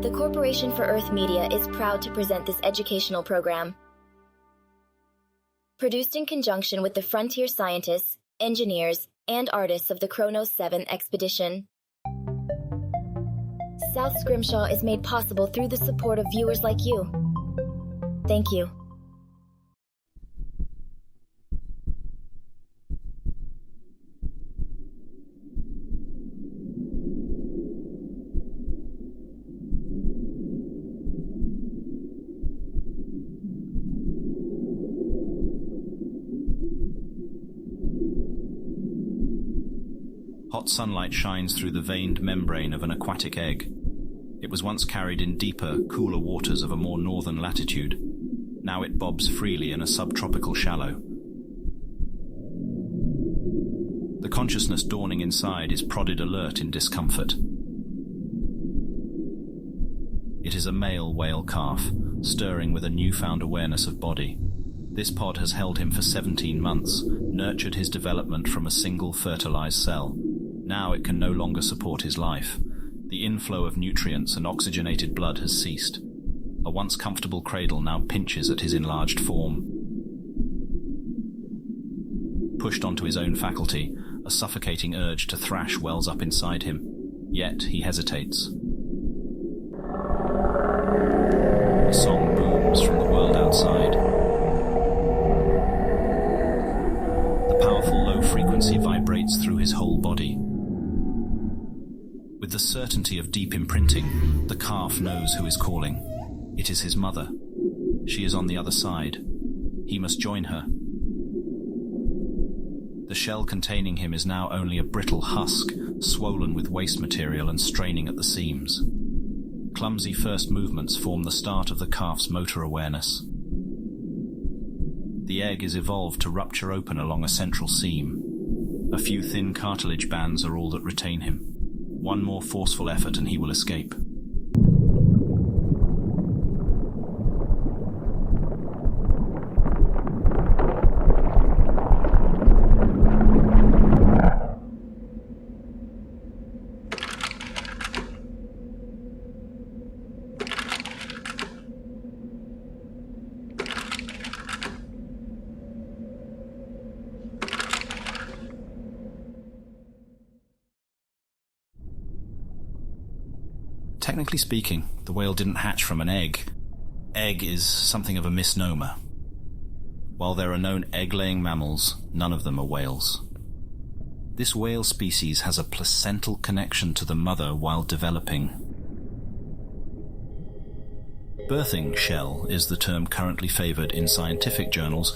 The Corporation for Earth Media is proud to present this educational program. Produced in conjunction with the frontier scientists, engineers, and artists of the Kronos 7 expedition. South Scrimshaw is made possible through the support of viewers like you. Thank you. Hot sunlight shines through the veined membrane of an aquatic egg. It was once carried in deeper, cooler waters of a more northern latitude. Now it bobs freely in a subtropical shallow. The consciousness dawning inside is prodded alert in discomfort. It is a male whale calf, stirring with a newfound awareness of body. This pod has held him for 17 months, nurtured his development from a single fertilized cell. Now it can no longer support his life. The inflow of nutrients and oxygenated blood has ceased. A once comfortable cradle now pinches at his enlarged form. Pushed onto his own faculty, a suffocating urge to thrash wells up inside him. Yet he hesitates. A song booms from the world outside. The powerful low frequency vibrates through his whole body. With the certainty of deep imprinting, the calf knows who is calling. It is his mother. She is on the other side. He must join her. The shell containing him is now only a brittle husk, swollen with waste material and straining at the seams. Clumsy first movements form the start of the calf's motor awareness. The egg is evolved to rupture open along a central seam. A few thin cartilage bands are all that retain him. One more forceful effort and he will escape. Technically speaking, the whale didn't hatch from an egg. Egg is something of a misnomer. While there are known egg-laying mammals, none of them are whales. This whale species has a placental connection to the mother while developing. Birthing shell is the term currently favored in scientific journals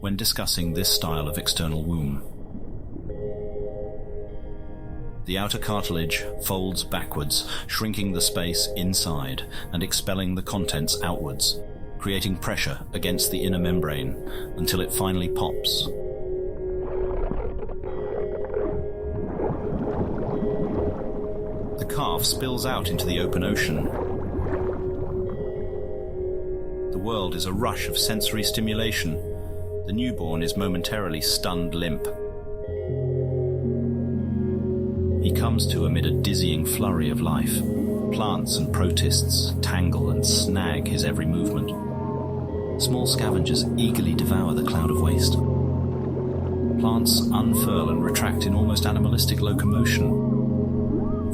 when discussing this style of external womb. The outer cartilage folds backwards, shrinking the space inside and expelling the contents outwards, creating pressure against the inner membrane until it finally pops. The calf spills out into the open ocean. The world is a rush of sensory stimulation. The newborn is momentarily stunned limp. He comes to amid a dizzying flurry of life. Plants and protists tangle and snag his every movement. Small scavengers eagerly devour the cloud of waste. Plants unfurl and retract in almost animalistic locomotion.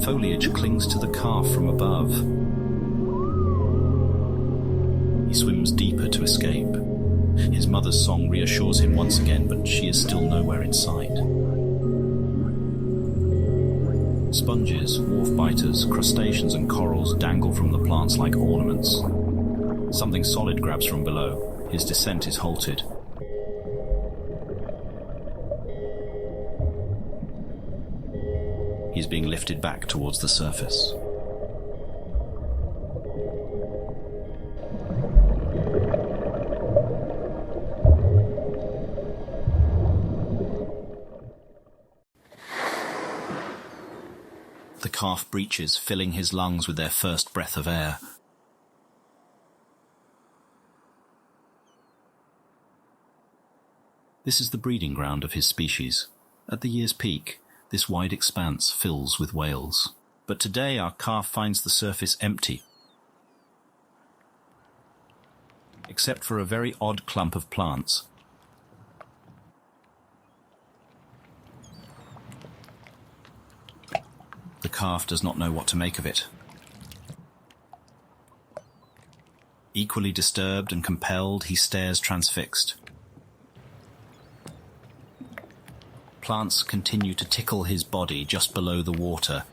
Foliage clings to the calf from above. He swims deeper to escape. His mother's song reassures him once again, but she is still nowhere in sight. Sponges, wharf biters, crustaceans and corals dangle from the plants like ornaments. Something solid grabs from below. His descent is halted. He's being lifted back towards the surface. The calf breaches, filling his lungs with their first breath of air. This is the breeding ground of his species. At the year's peak, this wide expanse fills with whales. But today our calf finds the surface empty. except for a very odd clump of plants. The calf does not know what to make of it. Equally disturbed and compelled, he stares transfixed. Plants continue to tickle his body just below the water.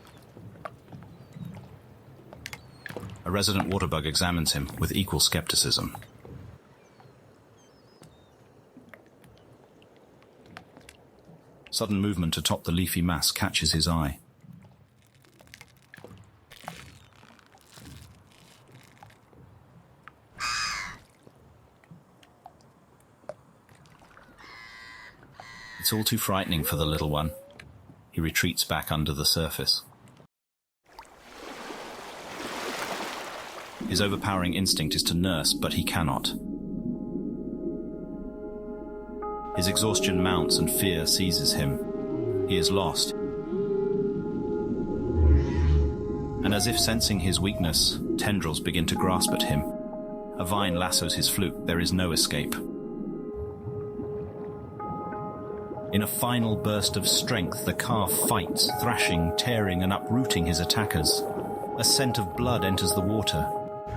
A resident waterbug examines him with equal skepticism. Sudden movement atop the leafy mass catches his eye. It's all too frightening for the little one. He retreats back under the surface. His overpowering instinct is to nurse, but he cannot. His exhaustion mounts and fear seizes him. He is lost. And as if sensing his weakness, tendrils begin to grasp at him. A vine lassos his fluke. There is no escape. In a final burst of strength, the calf fights, thrashing, tearing, and uprooting his attackers. A scent of blood enters the water.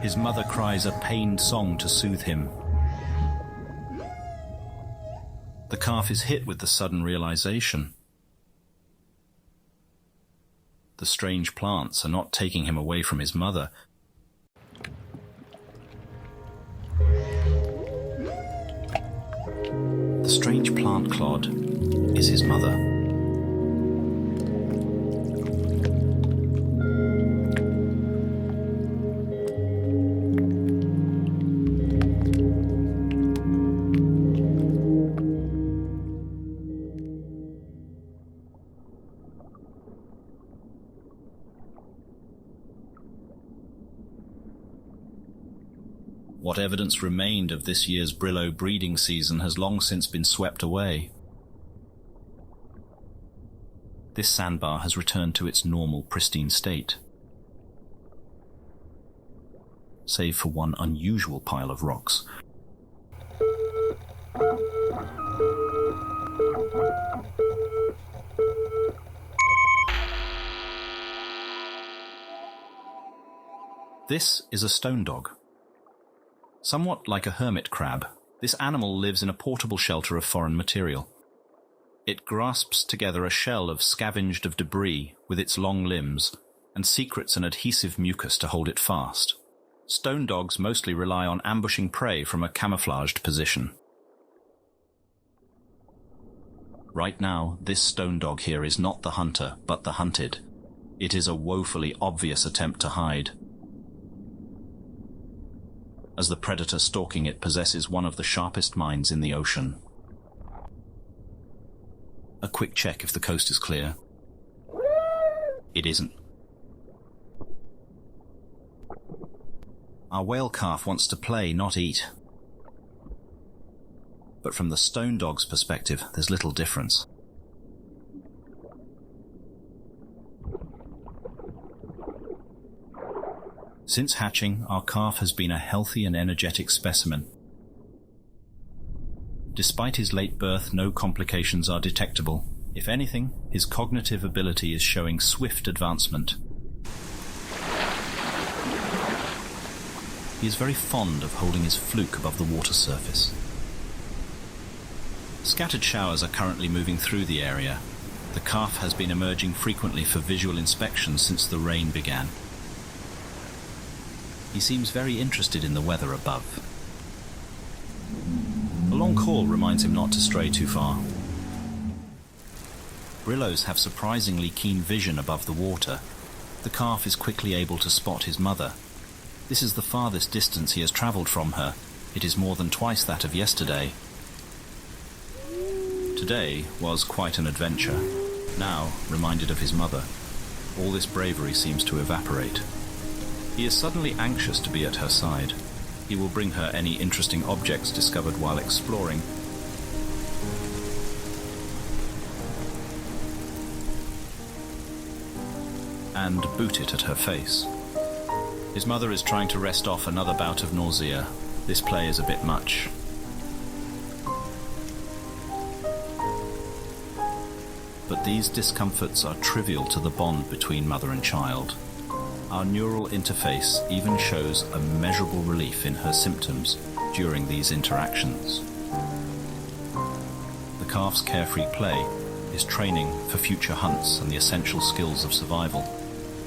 His mother cries a pained song to soothe him. The calf is hit with the sudden realization. The strange plants are not taking him away from his mother. The strange plant clod is his mother. What evidence remained of this year's Brillo breeding season has long since been swept away. This sandbar has returned to its normal, pristine state, save for one unusual pile of rocks. This is a stone dog. Somewhat like a hermit crab, this animal lives in a portable shelter of foreign material. It grasps together a shell of scavenged of debris with its long limbs and secretes an adhesive mucus to hold it fast. Stone dogs mostly rely on ambushing prey from a camouflaged position. Right now, this stone dog here is not the hunter, but the hunted. It is a woefully obvious attempt to hide, as the predator stalking it possesses one of the sharpest minds in the ocean. A quick check if the coast is clear. It isn't. Our whale calf wants to play, not eat. But from the stone dog's perspective, there's little difference. Since hatching, our calf has been a healthy and energetic specimen. Despite his late birth, no complications are detectable. If anything, his cognitive ability is showing swift advancement. He is very fond of holding his fluke above the water surface. Scattered showers are currently moving through the area. The calf has been emerging frequently for visual inspection since the rain began. He seems very interested in the weather above. A long call reminds him not to stray too far. Brillos have surprisingly keen vision above the water. The calf is quickly able to spot his mother. This is the farthest distance he has travelled from her. It is more than twice that of yesterday. Today was quite an adventure. Now, reminded of his mother, all this bravery seems to evaporate. He is suddenly anxious to be at her side. He will bring her any interesting objects discovered while exploring. And boot it at her face. His mother is trying to rest off another bout of nausea. This play is a bit much. But these discomforts are trivial to the bond between mother and child. Our neural interface even shows a measurable relief in her symptoms during these interactions. The calf's carefree play is training for future hunts and the essential skills of survival,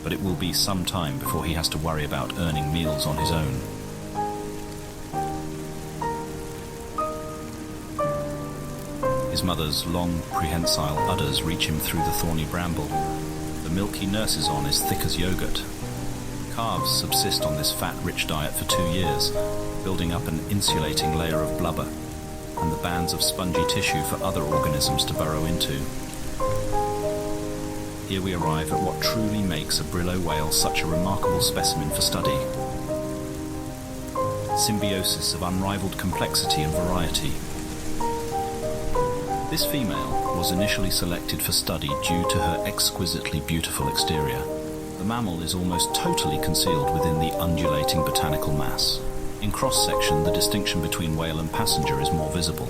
but it will be some time before he has to worry about earning meals on his own. His mother's long, prehensile udders reach him through the thorny bramble. The milk he nurses on is thick as yogurt. Calves subsist on this fat-rich diet for 2 years, building up an insulating layer of blubber and the bands of spongy tissue for other organisms to burrow into. Here we arrive at what truly makes a Brillo whale such a remarkable specimen for study. Symbiosis of unrivaled complexity and variety. This female was initially selected for study due to her exquisitely beautiful exterior. The mammal is almost totally concealed within the undulating botanical mass. In cross-section, the distinction between whale and passenger is more visible.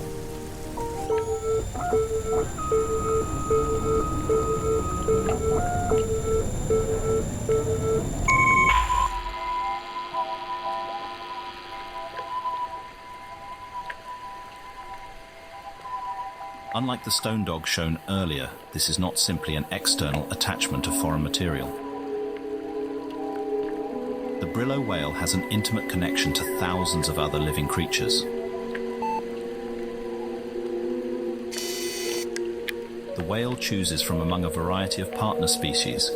Unlike the stone dog shown earlier, this is not simply an external attachment of foreign material. The Brillo whale has an intimate connection to thousands of other living creatures. The whale chooses from among a variety of partner species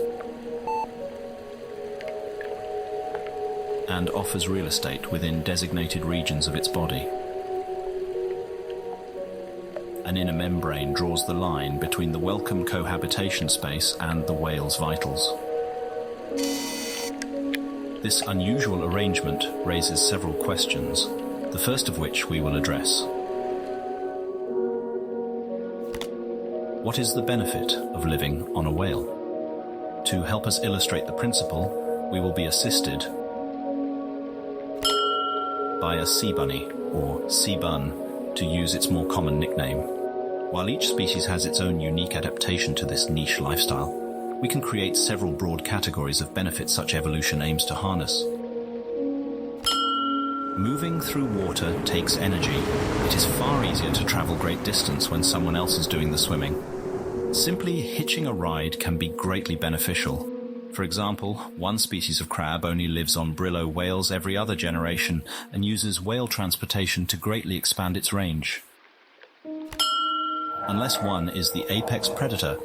and offers real estate within designated regions of its body. An inner membrane draws the line between the welcome cohabitation space and the whale's vitals. This unusual arrangement raises several questions, the first of which we will address. What is the benefit of living on a whale? To help us illustrate the principle, we will be assisted by a sea bunny, or sea bun, to use its more common nickname. While each species has its own unique adaptation to this niche lifestyle, we can create several broad categories of benefits such evolution aims to harness. Moving through water takes energy. It is far easier to travel great distance when someone else is doing the swimming. Simply hitching a ride can be greatly beneficial. For example, one species of crab only lives on Brillo whales every other generation and uses whale transportation to greatly expand its range. Unless one is the apex predator,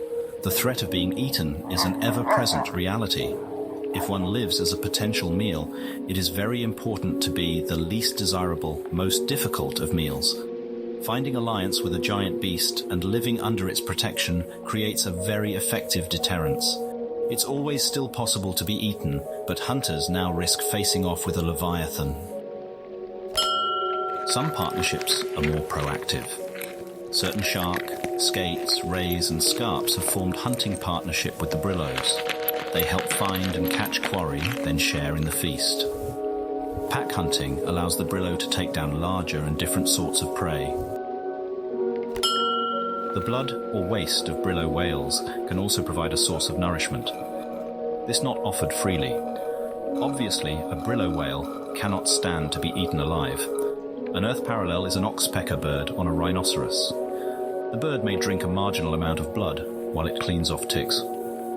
the threat of being eaten is an ever-present reality. If one lives as a potential meal, it is very important to be the least desirable, most difficult of meals. Finding alliance with a giant beast and living under its protection creates a very effective deterrence. It's always still possible to be eaten, but hunters now risk facing off with a leviathan. Some partnerships are more proactive. Certain shark, skates, rays and scarps have formed hunting partnership with the Brillos. They help find and catch quarry, then share in the feast. Pack hunting allows the Brillo to take down larger and different sorts of prey. The blood or waste of Brillo whales can also provide a source of nourishment. This not offered freely. Obviously, a Brillo whale cannot stand to be eaten alive. An Earth parallel is an oxpecker bird on a rhinoceros. The bird may drink a marginal amount of blood while it cleans off ticks.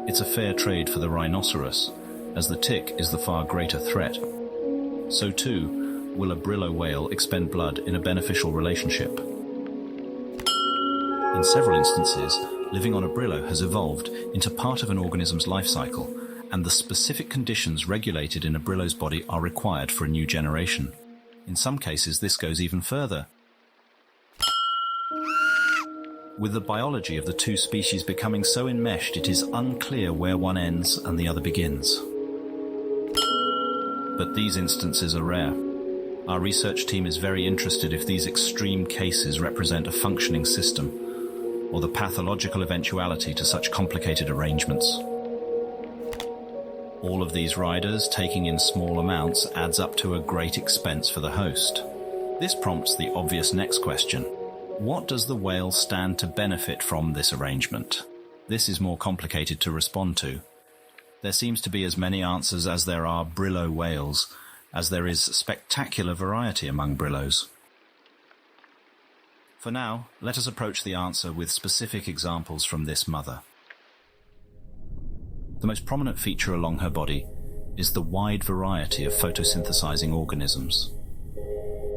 It's a fair trade for the rhinoceros, as the tick is the far greater threat. So too, will a Brillo whale expend blood in a beneficial relationship. In several instances, living on a Brillo has evolved into part of an organism's life cycle, and the specific conditions regulated in a Brillo's body are required for a new generation. In some cases, this goes even further. With the biology of the two species becoming so enmeshed, it is unclear where one ends and the other begins. But these instances are rare. Our research team is very interested if these extreme cases represent a functioning system, or the pathological eventuality to such complicated arrangements. All of these riders taking in small amounts adds up to a great expense for the host. This prompts the obvious next question. What does the whale stand to benefit from this arrangement? This is more complicated to respond to. There seems to be as many answers as there are Brillo whales, as there is spectacular variety among Brillos. For now, let us approach the answer with specific examples from this mother. The most prominent feature along her body is the wide variety of photosynthesizing organisms.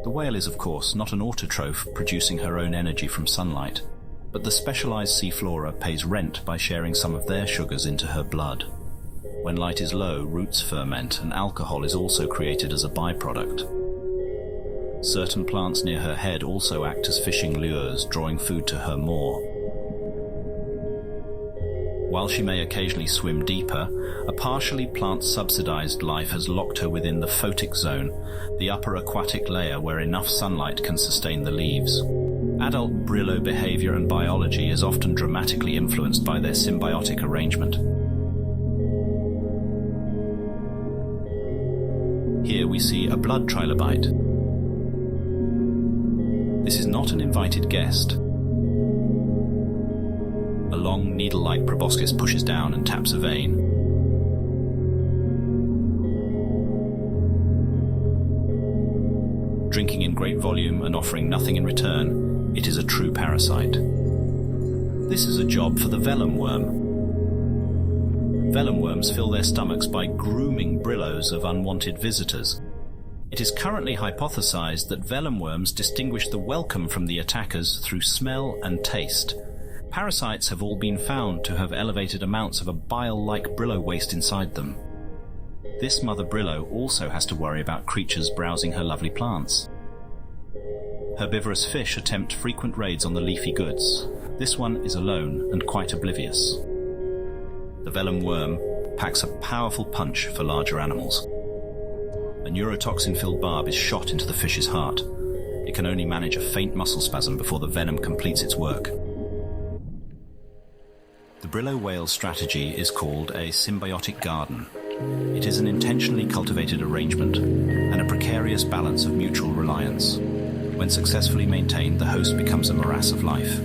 The whale is, of course, not an autotroph producing her own energy from sunlight, but the specialized sea flora pays rent by sharing some of their sugars into her blood. When light is low, roots ferment, and alcohol is also created as a byproduct. Certain plants near her head also act as fishing lures, drawing food to her maw. While she may occasionally swim deeper, a partially plant-subsidized life has locked her within the photic zone, the upper aquatic layer where enough sunlight can sustain the leaves. Adult Brillo behavior and biology is often dramatically influenced by their symbiotic arrangement. Here we see a blood trilobite. This is not an invited guest. A long needle-like proboscis pushes down and taps a vein. Drinking in great volume and offering nothing in return, it is a true parasite. This is a job for the vellum worm. Vellum worms fill their stomachs by grooming Brillos of unwanted visitors. It is currently hypothesized that vellum worms distinguish the welcome from the attackers through smell and taste. Parasites have all been found to have elevated amounts of a bile-like Brillo waste inside them. This mother Brillo also has to worry about creatures browsing her lovely plants. Herbivorous fish attempt frequent raids on the leafy goods. This one is alone and quite oblivious. The vellum worm packs a powerful punch for larger animals. A neurotoxin-filled barb is shot into the fish's heart. It can only manage a faint muscle spasm before the venom completes its work. The Brillo whale strategy is called a symbiotic garden. It is an intentionally cultivated arrangement and a precarious balance of mutual reliance. When successfully maintained, the host becomes a morass of life.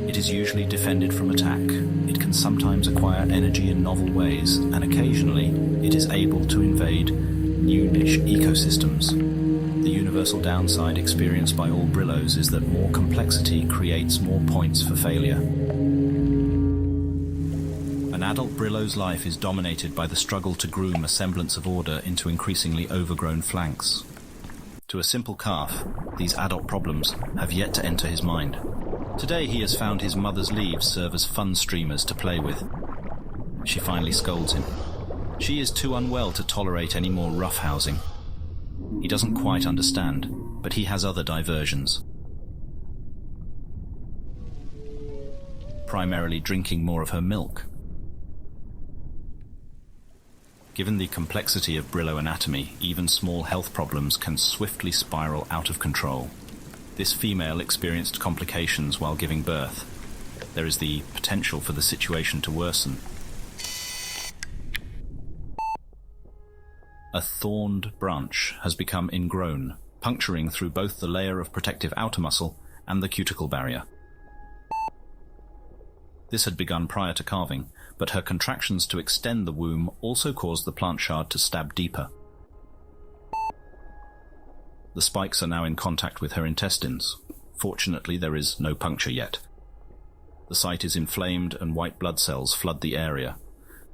It is usually defended from attack. It can sometimes acquire energy in novel ways, and occasionally it is able to invade new niche ecosystems. The universal downside experienced by all Brillos is that more complexity creates more points for failure. An adult Brillo's life is dominated by the struggle to groom a semblance of order into increasingly overgrown flanks. To a simple calf, these adult problems have yet to enter his mind. Today he has found his mother's leaves serve as fun streamers to play with. She finally scolds him. She is too unwell to tolerate any more roughhousing. He doesn't quite understand, but he has other diversions. Primarily drinking more of her milk. Given the complexity of Brillo anatomy, even small health problems can swiftly spiral out of control. This female experienced complications while giving birth. There is the potential for the situation to worsen. A thorned branch has become ingrown, puncturing through both the layer of protective outer muscle and the cuticle barrier. This had begun prior to calving, but her contractions to extend the womb also caused the plant shard to stab deeper. The spikes are now in contact with her intestines. Fortunately, there is no puncture yet. The site is inflamed and white blood cells flood the area.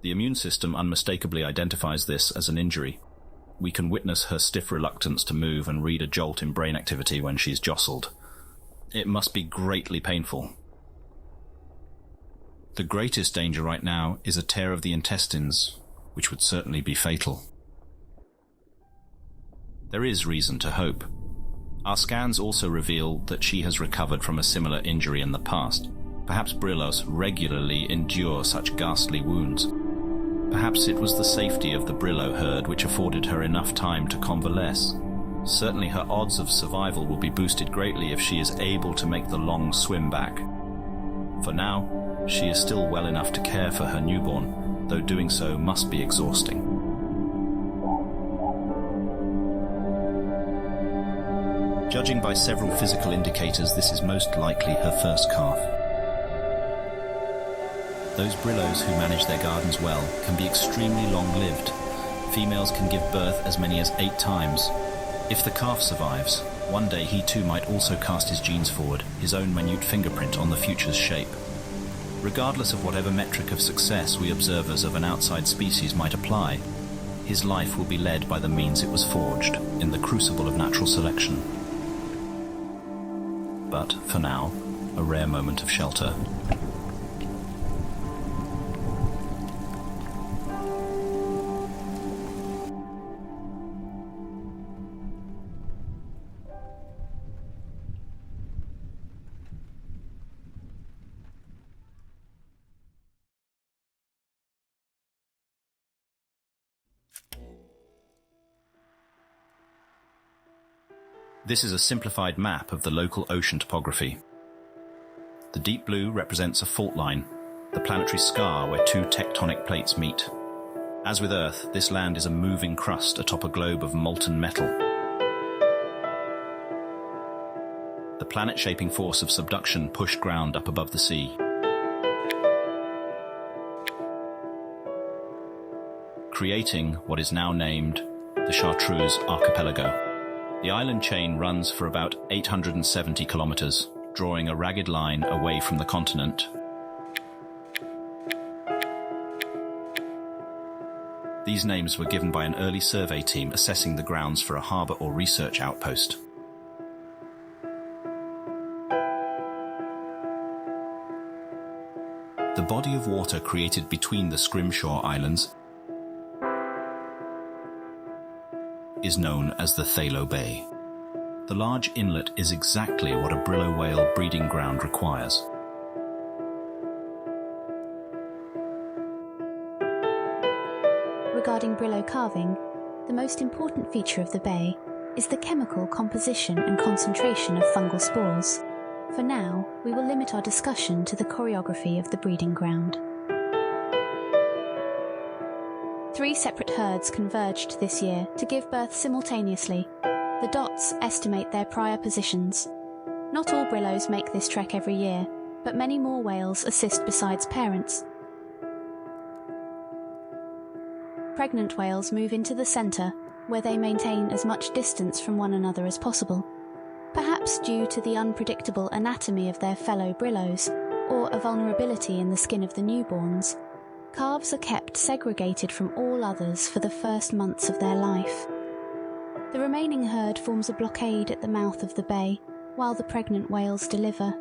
The immune system unmistakably identifies this as an injury. We can witness her stiff reluctance to move and read a jolt in brain activity when she's jostled. It must be greatly painful. The greatest danger right now is a tear of the intestines, which would certainly be fatal. There is reason to hope. Our scans also reveal that she has recovered from a similar injury in the past. Perhaps Brillos regularly endure such ghastly wounds. Perhaps it was the safety of the Brillo herd which afforded her enough time to convalesce. Certainly her odds of survival will be boosted greatly if she is able to make the long swim back. For now, she is still well enough to care for her newborn, though doing so must be exhausting. Judging by several physical indicators, this is most likely her first calf. Those Brillows who manage their gardens well can be extremely long-lived. Females can give birth as many as 8 times. If the calf survives, one day he too might also cast his genes forward, his own minute fingerprint on the future's shape. Regardless of whatever metric of success we observers of an outside species might apply, his life will be led by the means it was forged in the crucible of natural selection. But, for now, a rare moment of shelter. This is a simplified map of the local ocean topography. The deep blue represents a fault line, the planetary scar where 2 tectonic plates meet. As with Earth, this land is a moving crust atop a globe of molten metal. The planet-shaping force of subduction pushed ground up above the sea. Creating what is now named the Chartreuse Archipelago. The island chain runs for about 870 kilometers, drawing a ragged line away from the continent. These names were given by an early survey team assessing the grounds for a harbor or research outpost. The body of water created between the Scrimshaw Islands is known as the Thalo Bay. The large inlet is exactly what a Brillo whale breeding ground requires. Regarding Brillo carving, the most important feature of the bay is the chemical composition and concentration of fungal spores. For now, we will limit our discussion to the choreography of the breeding ground. 3 separate herds converged this year to give birth simultaneously. The dots estimate their prior positions. Not all Brillos make this trek every year, but many more whales assist besides parents. Pregnant whales move into the centre, where they maintain as much distance from one another as possible, perhaps due to the unpredictable anatomy of their fellow Brillos, or a vulnerability in the skin of the newborns. Calves are kept segregated from all others for the first months of their life. The remaining herd forms a blockade at the mouth of the bay, while the pregnant whales deliver.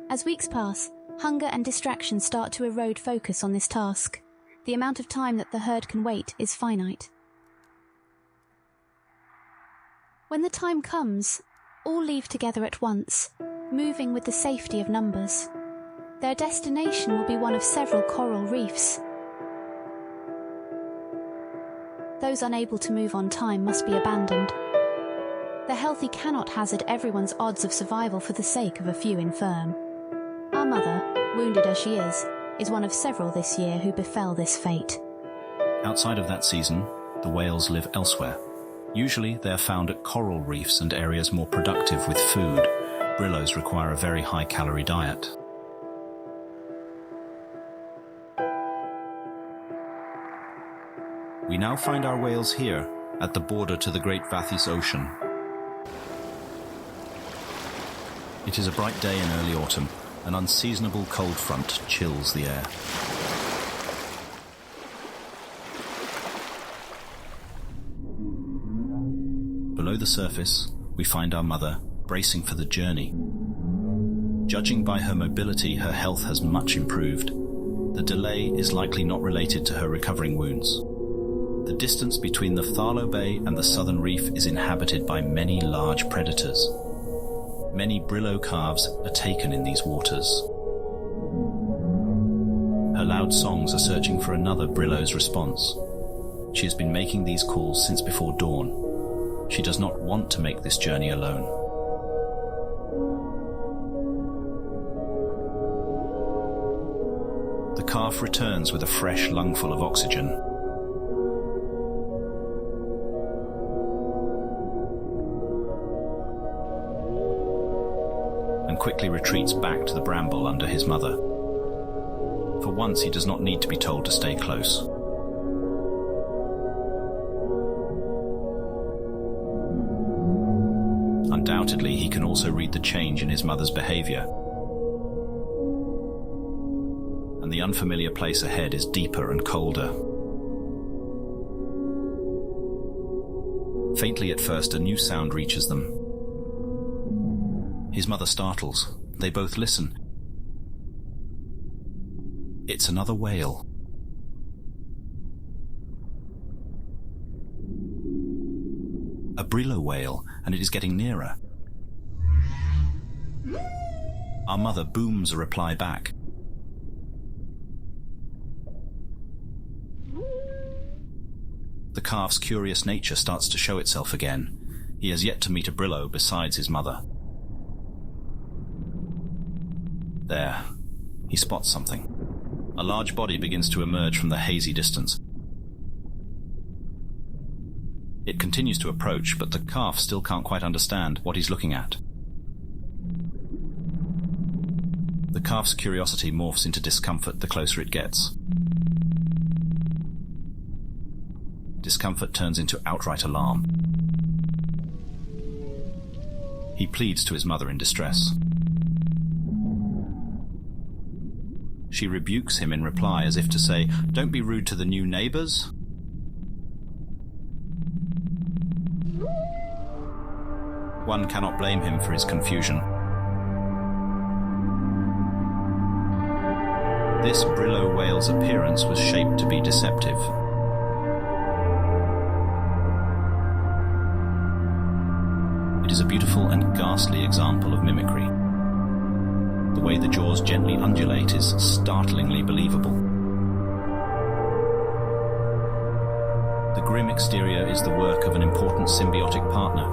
As weeks pass, hunger and distraction start to erode focus on this task. The amount of time that the herd can wait is finite. When the time comes, all leave together at once, moving with the safety of numbers. Their destination will be one of several coral reefs. Those unable to move on time must be abandoned. The healthy cannot hazard everyone's odds of survival for the sake of a few infirm. Our mother, wounded as she is one of several this year who befell this fate. Outside of that season, the whales live elsewhere. Usually they are found at coral reefs and areas more productive with food. Brillos require a very high-calorie diet. We now find our whales here, at the border to the Great Vathis Ocean. It is a bright day in early autumn. An unseasonable cold front chills the air. Below the surface, we find our mother bracing for the journey. Judging by her mobility, her health has much improved. The delay is likely not related to her recovering wounds. The distance between the Thalo Bay and the southern reef is inhabited by many large predators. Many Brillo calves are taken in these waters. Her loud songs are searching for another Brillo's response. She has been making these calls since before dawn. She does not want to make this journey alone. The calf returns with a fresh lungful of oxygen. quickly retreats back to the bramble under his mother. For once, he does not need to be told to stay close. Undoubtedly, he can also read the change in his mother's behavior. And the unfamiliar place ahead is deeper and colder. Faintly at first, a new sound reaches them. His mother startles. They both listen. It's another whale. A Brillo whale, and it is getting nearer. Our mother booms a reply back. The calf's curious nature starts to show itself again. He has yet to meet a Brillo besides his mother. There, he spots something. A large body begins to emerge from the hazy distance. It continues to approach, but the calf still can't quite understand what he's looking at. The calf's curiosity morphs into discomfort the closer it gets. Discomfort turns into outright alarm. He pleads to his mother in distress. She rebukes him in reply as if to say, "Don't be rude to the new neighbors." One cannot blame him for his confusion. This Brillo whale's appearance was shaped to be deceptive. It is a beautiful and ghastly example of mimicry. The way the jaws gently undulate is startlingly believable. The grim exterior is the work of an important symbiotic partner.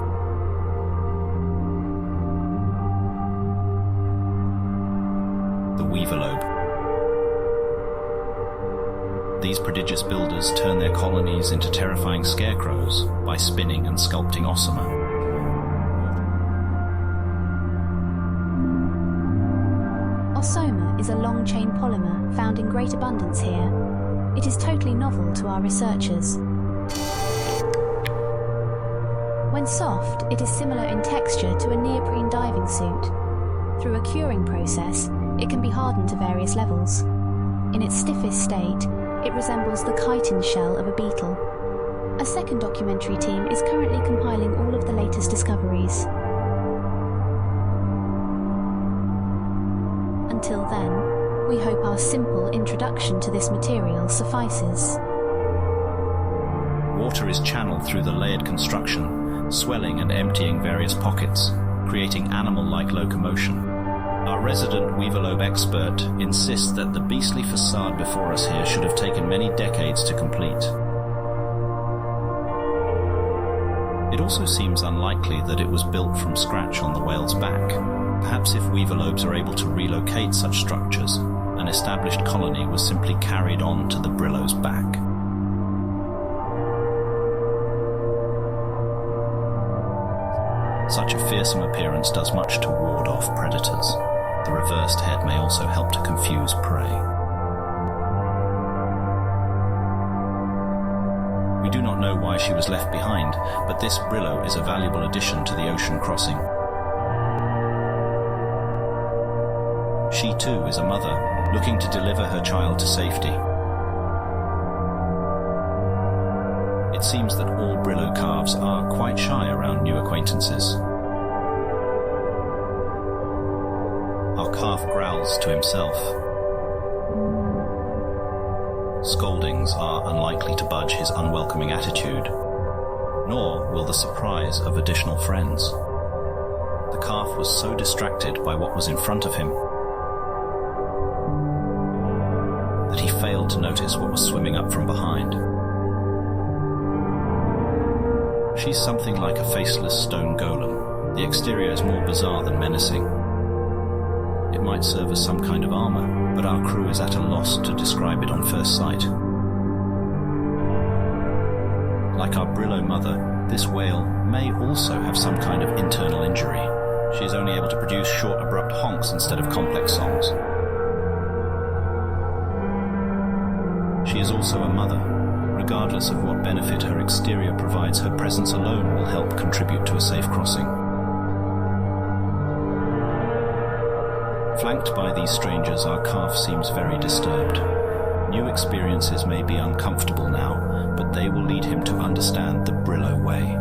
The weaver lobe. These prodigious builders turn their colonies into terrifying scarecrows by spinning and sculpting ossamer. Ossamer is a long-chain polymer found in great abundance here. It is totally novel to our researchers. When soft, it is similar in texture to a neoprene diving suit. Through a curing process, it can be hardened to various levels. In its stiffest state, it resembles the chitin shell of a beetle. A second documentary team is currently compiling all of the latest discoveries. Until then, we hope our simple introduction to this material suffices. Water is channeled through the layered construction, swelling and emptying various pockets, creating animal-like locomotion. Our resident weaverlobe expert insists that the beastly facade before us here should have taken many decades to complete. It also seems unlikely that it was built from scratch on the whale's back. Perhaps if weaverlobes are able to relocate such structures, an established colony was simply carried on to the Brillo's back. Such a fearsome appearance does much to ward off predators. The reversed head may also help to confuse prey. We do not know why she was left behind, but this Brillo is a valuable addition to the ocean crossing. She too is a mother, looking to deliver her child to safety. It seems that all Brillo calves are quite shy around new acquaintances. Our calf growls to himself. Scoldings are unlikely to budge his unwelcoming attitude, nor will the surprise of additional friends. The calf was so distracted by what was in front of him that he failed to notice what was swimming up from behind. She's something like a faceless stone golem. The exterior is more bizarre than menacing. It might serve as some kind of armor, but our crew is at a loss to describe it on first sight. Like our Brillo mother, this whale may also have some kind of internal injury. She is only able to produce short, abrupt honks instead of complex songs. She is also a mother. Regardless of what benefit her exterior provides, her presence alone will help contribute to a safe crossing. Flanked by these strangers, our calf seems very disturbed. New experiences may be uncomfortable now, but they will lead him to understand the Brillo way.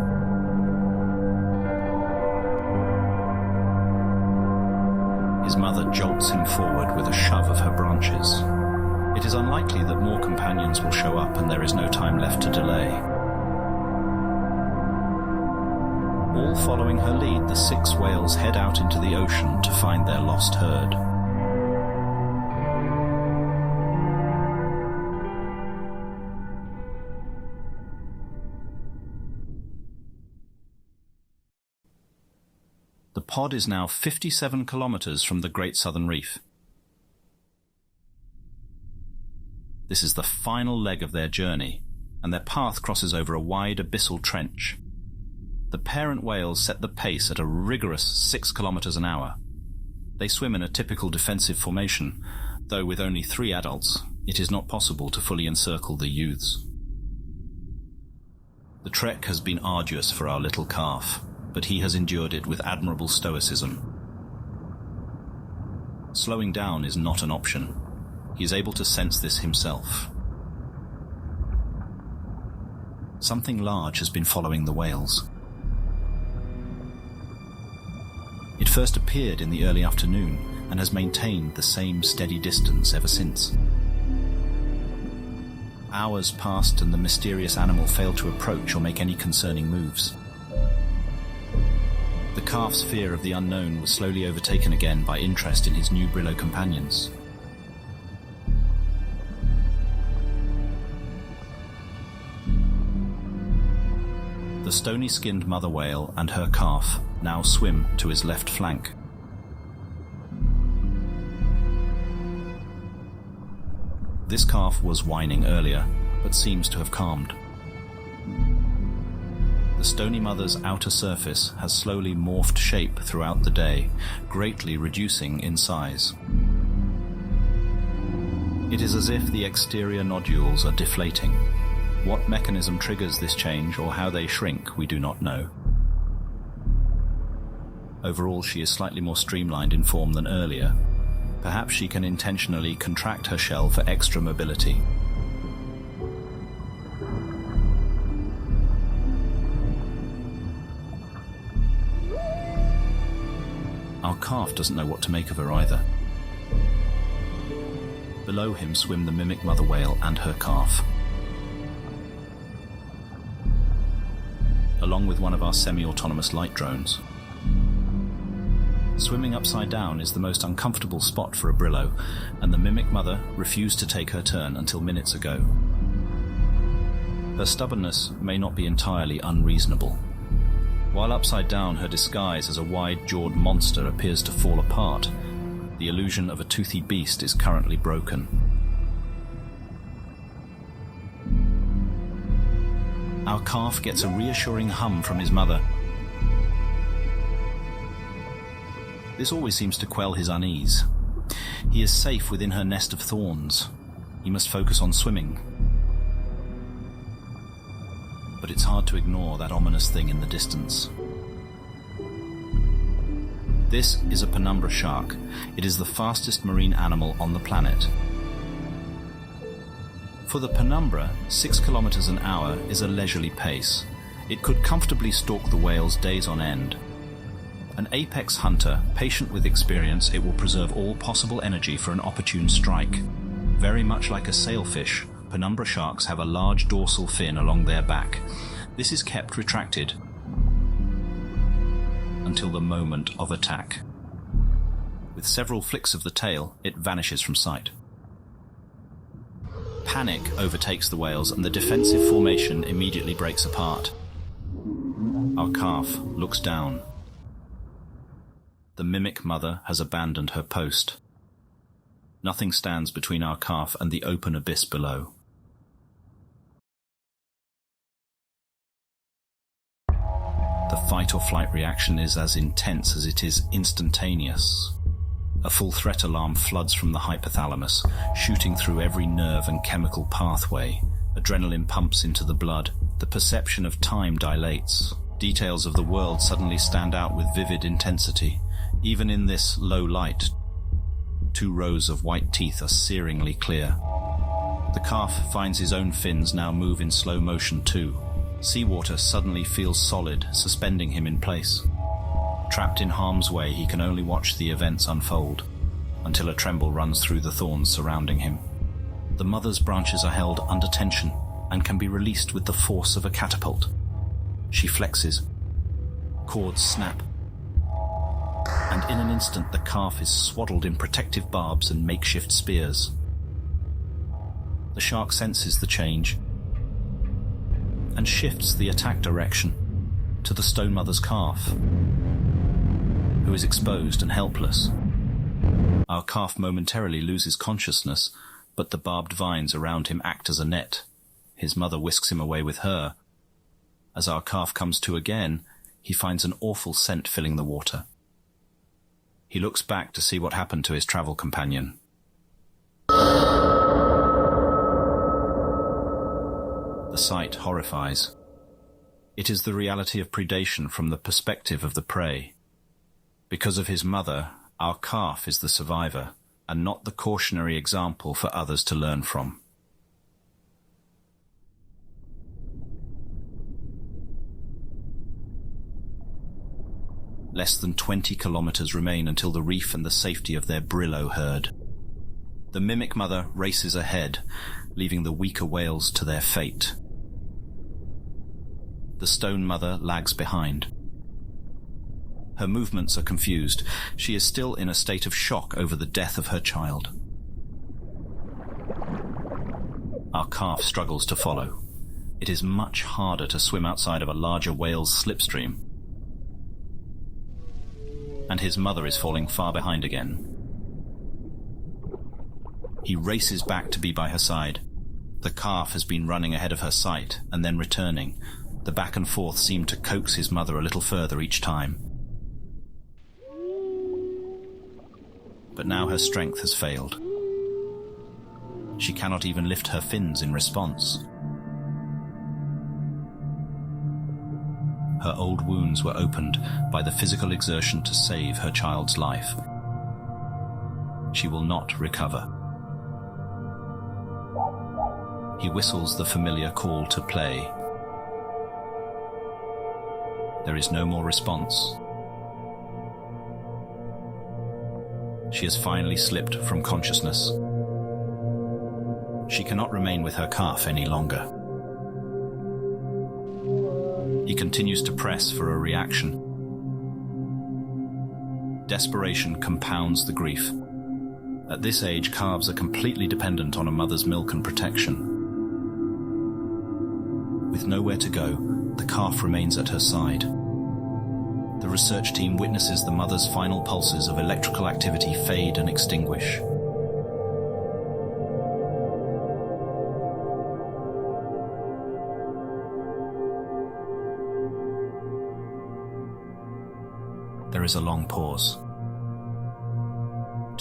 His mother jolts him forward with a shove of her branches. It is unlikely that more companions will show up, and there is no time left to delay. All following her lead, the 6 whales head out into the ocean to find their lost herd. The pod is now 57 kilometers from the Great Southern Reef. This is the final leg of their journey, and their path crosses over a wide abyssal trench. The parent whales set the pace at a rigorous 6 kilometers an hour. They swim in a typical defensive formation, though with only 3 adults, it is not possible to fully encircle the youths. The trek has been arduous for our little calf, but he has endured it with admirable stoicism. Slowing down is not an option. He is able to sense this himself. Something large has been following the whales. It first appeared in the early afternoon and has maintained the same steady distance ever since. Hours passed and the mysterious animal failed to approach or make any concerning moves. The calf's fear of the unknown was slowly overtaken again by interest in his new Brillo companions. The stony-skinned mother whale and her calf now swim to his left flank. This calf was whining earlier, but seems to have calmed. The stony mother's outer surface has slowly morphed shape throughout the day, greatly reducing in size. It is as if the exterior nodules are deflating. What mechanism triggers this change or how they shrink, we do not know. Overall, she is slightly more streamlined in form than earlier. Perhaps she can intentionally contract her shell for extra mobility. Our calf doesn't know what to make of her either. Below him swim the mimic mother whale and her calf, along with one of our semi-autonomous light drones. Swimming upside down is the most uncomfortable spot for a Brillo, and the mimic mother refused to take her turn until minutes ago. Her stubbornness may not be entirely unreasonable. While upside down, her disguise as a wide-jawed monster appears to fall apart. The illusion of a toothy beast is currently broken. Our calf gets a reassuring hum from his mother. This always seems to quell his unease. He is safe within her nest of thorns. He must focus on swimming. But it's hard to ignore that ominous thing in the distance. This is a penumbra shark. It is the fastest marine animal on the planet. For the penumbra, 6 kilometers an hour is a leisurely pace. It could comfortably stalk the whales days on end. An apex hunter, patient with experience, it will preserve all possible energy for an opportune strike. Very much like a sailfish, penumbra sharks have a large dorsal fin along their back. This is kept retracted until the moment of attack. With several flicks of the tail, it vanishes from sight. Panic overtakes the whales and the defensive formation immediately breaks apart. Our calf looks down. The mimic mother has abandoned her post. Nothing stands between our calf and the open abyss below. The The fight-or-flight reaction is as intense as it is instantaneous. A full threat alarm floods from the hypothalamus, shooting through every nerve and chemical pathway. Adrenaline pumps into the blood. The perception of time dilates. Details of the world suddenly stand out with vivid intensity. Even in this low light, 2 rows of white teeth are searingly clear. The calf finds his own fins now move in slow motion too. Seawater suddenly feels solid, suspending him in place. Trapped in harm's way, he can only watch the events unfold, until a tremble runs through the thorns surrounding him. The mother's branches are held under tension and can be released with the force of a catapult. She flexes. Cords snap. And in an instant, the calf is swaddled in protective barbs and makeshift spears. The shark senses the change and shifts the attack direction to the stone mother's calf, who is exposed and helpless. Our calf momentarily loses consciousness, but the barbed vines around him act as a net. His mother whisks him away with her. As our calf comes to again, he finds an awful scent filling the water. He looks back to see what happened to his travel companion. The sight horrifies. It is the reality of predation from the perspective of the prey. Because of his mother, our calf is the survivor, and not the cautionary example for others to learn from. Less than 20 kilometers remain until the reef and the safety of their Brillo herd. The mimic mother races ahead, leaving the weaker whales to their fate. The stone mother lags behind. Her movements are confused. She is still in a state of shock over the death of her child. Our calf struggles to follow. It is much harder to swim outside of a larger whale's slipstream. And his mother is falling far behind again. He races back to be by her side. The calf has been running ahead of her sight and then returning. The back and forth seem to coax his mother a little further each time. But now her strength has failed. She cannot even lift her fins in response. Her old wounds were opened by the physical exertion to save her child's life. She will not recover. He whistles the familiar call to play. There is no more response. She has finally slipped from consciousness. She cannot remain with her calf any longer. He continues to press for a reaction. Desperation compounds the grief. At this age, calves are completely dependent on a mother's milk and protection. With nowhere to go, the calf remains at her side. The research team witnesses the mother's final pulses of electrical activity fade and extinguish. There is a long pause.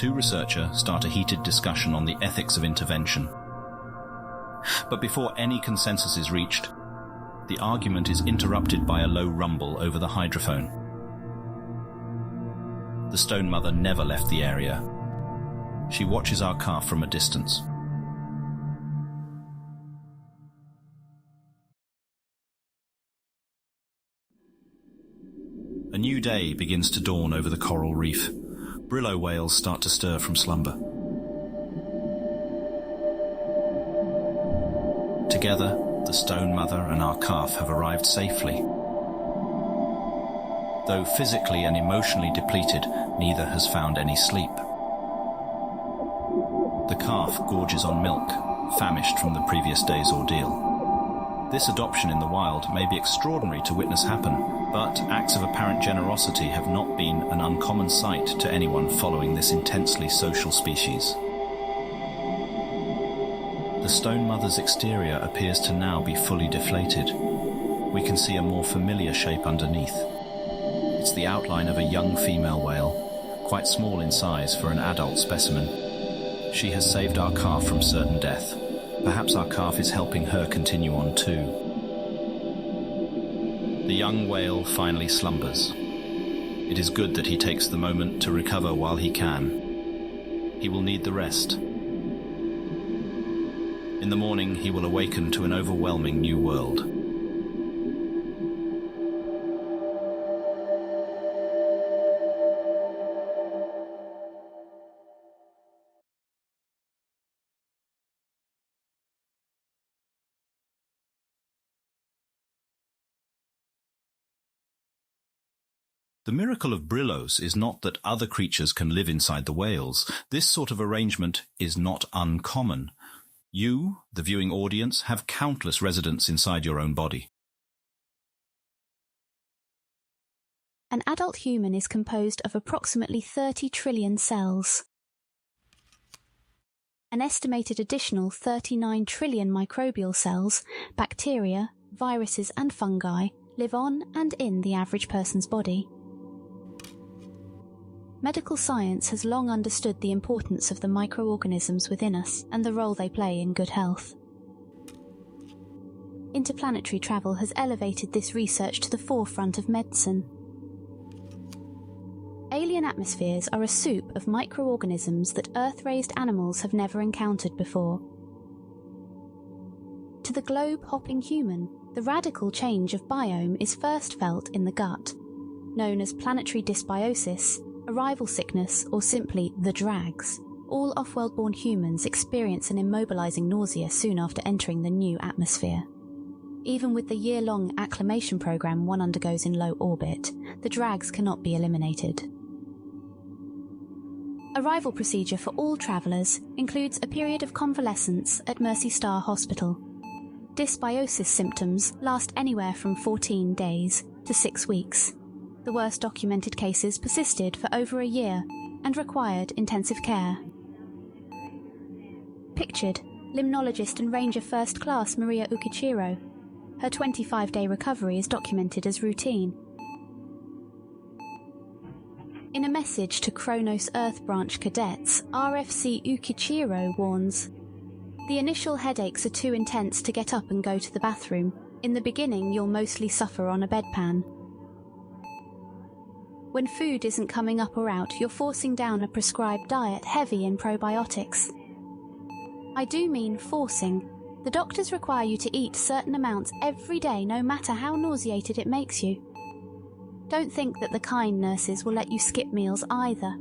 2 researchers start a heated discussion on the ethics of intervention. But before any consensus is reached, the argument is interrupted by a low rumble over the hydrophone. The stone mother never left the area. She watches our calf from a distance. A new day begins to dawn over the coral reef. Brillo whales start to stir from slumber. Together, the stone mother and our calf have arrived safely. Though physically and emotionally depleted, neither has found any sleep. The calf gorges on milk, famished from the previous day's ordeal. This adoption in the wild may be extraordinary to witness happen, but acts of apparent generosity have not been an uncommon sight to anyone following this intensely social species. The stone mother's exterior appears to now be fully deflated. we can see a more familiar shape underneath. It's the outline of a young female whale, quite small in size for an adult specimen. She has saved our calf from certain death. Perhaps our calf is helping her continue on too. The young whale finally slumbers. It is good that he takes the moment to recover while he can. He will need the rest. In the morning, he will awaken to an overwhelming new world. The miracle of Brillos is not that other creatures can live inside the whales. This sort of arrangement is not uncommon. You, the viewing audience, have countless residents inside your own body. An adult human is composed of approximately 30 trillion cells. An estimated additional 39 trillion microbial cells, bacteria, viruses and fungi live on and in the average person's body. Medical science has long understood the importance of the microorganisms within us and the role they play in good health. Interplanetary travel has elevated this research to the forefront of medicine. Alien atmospheres are a soup of microorganisms that Earth-raised animals have never encountered before. To the globe-hopping human, the radical change of biome is first felt in the gut, known as planetary dysbiosis, arrival sickness, or simply the drags. All off-world-born humans experience an immobilizing nausea soon after entering the new atmosphere. Even with the year-long acclimation program one undergoes in low orbit, the drags cannot be eliminated. Arrival procedure for all travellers includes a period of convalescence at Mercy Star Hospital. Dysbiosis symptoms last anywhere from 14 days to 6 weeks. The worst documented cases persisted for over a year and required intensive care. Pictured, limnologist and ranger first class Maria Ukichiro. Her 25-day recovery is documented as routine. In a message to Kronos Earth Branch cadets, RFC Ukichiro warns, "The initial headaches are too intense to get up and go to the bathroom. In the beginning, you'll mostly suffer on a bedpan. When food isn't coming up or out, you're forcing down a prescribed diet heavy in probiotics. I do mean forcing. The doctors require you to eat certain amounts every day, no matter how nauseated it makes you. Don't think that the kind nurses will let you skip meals either.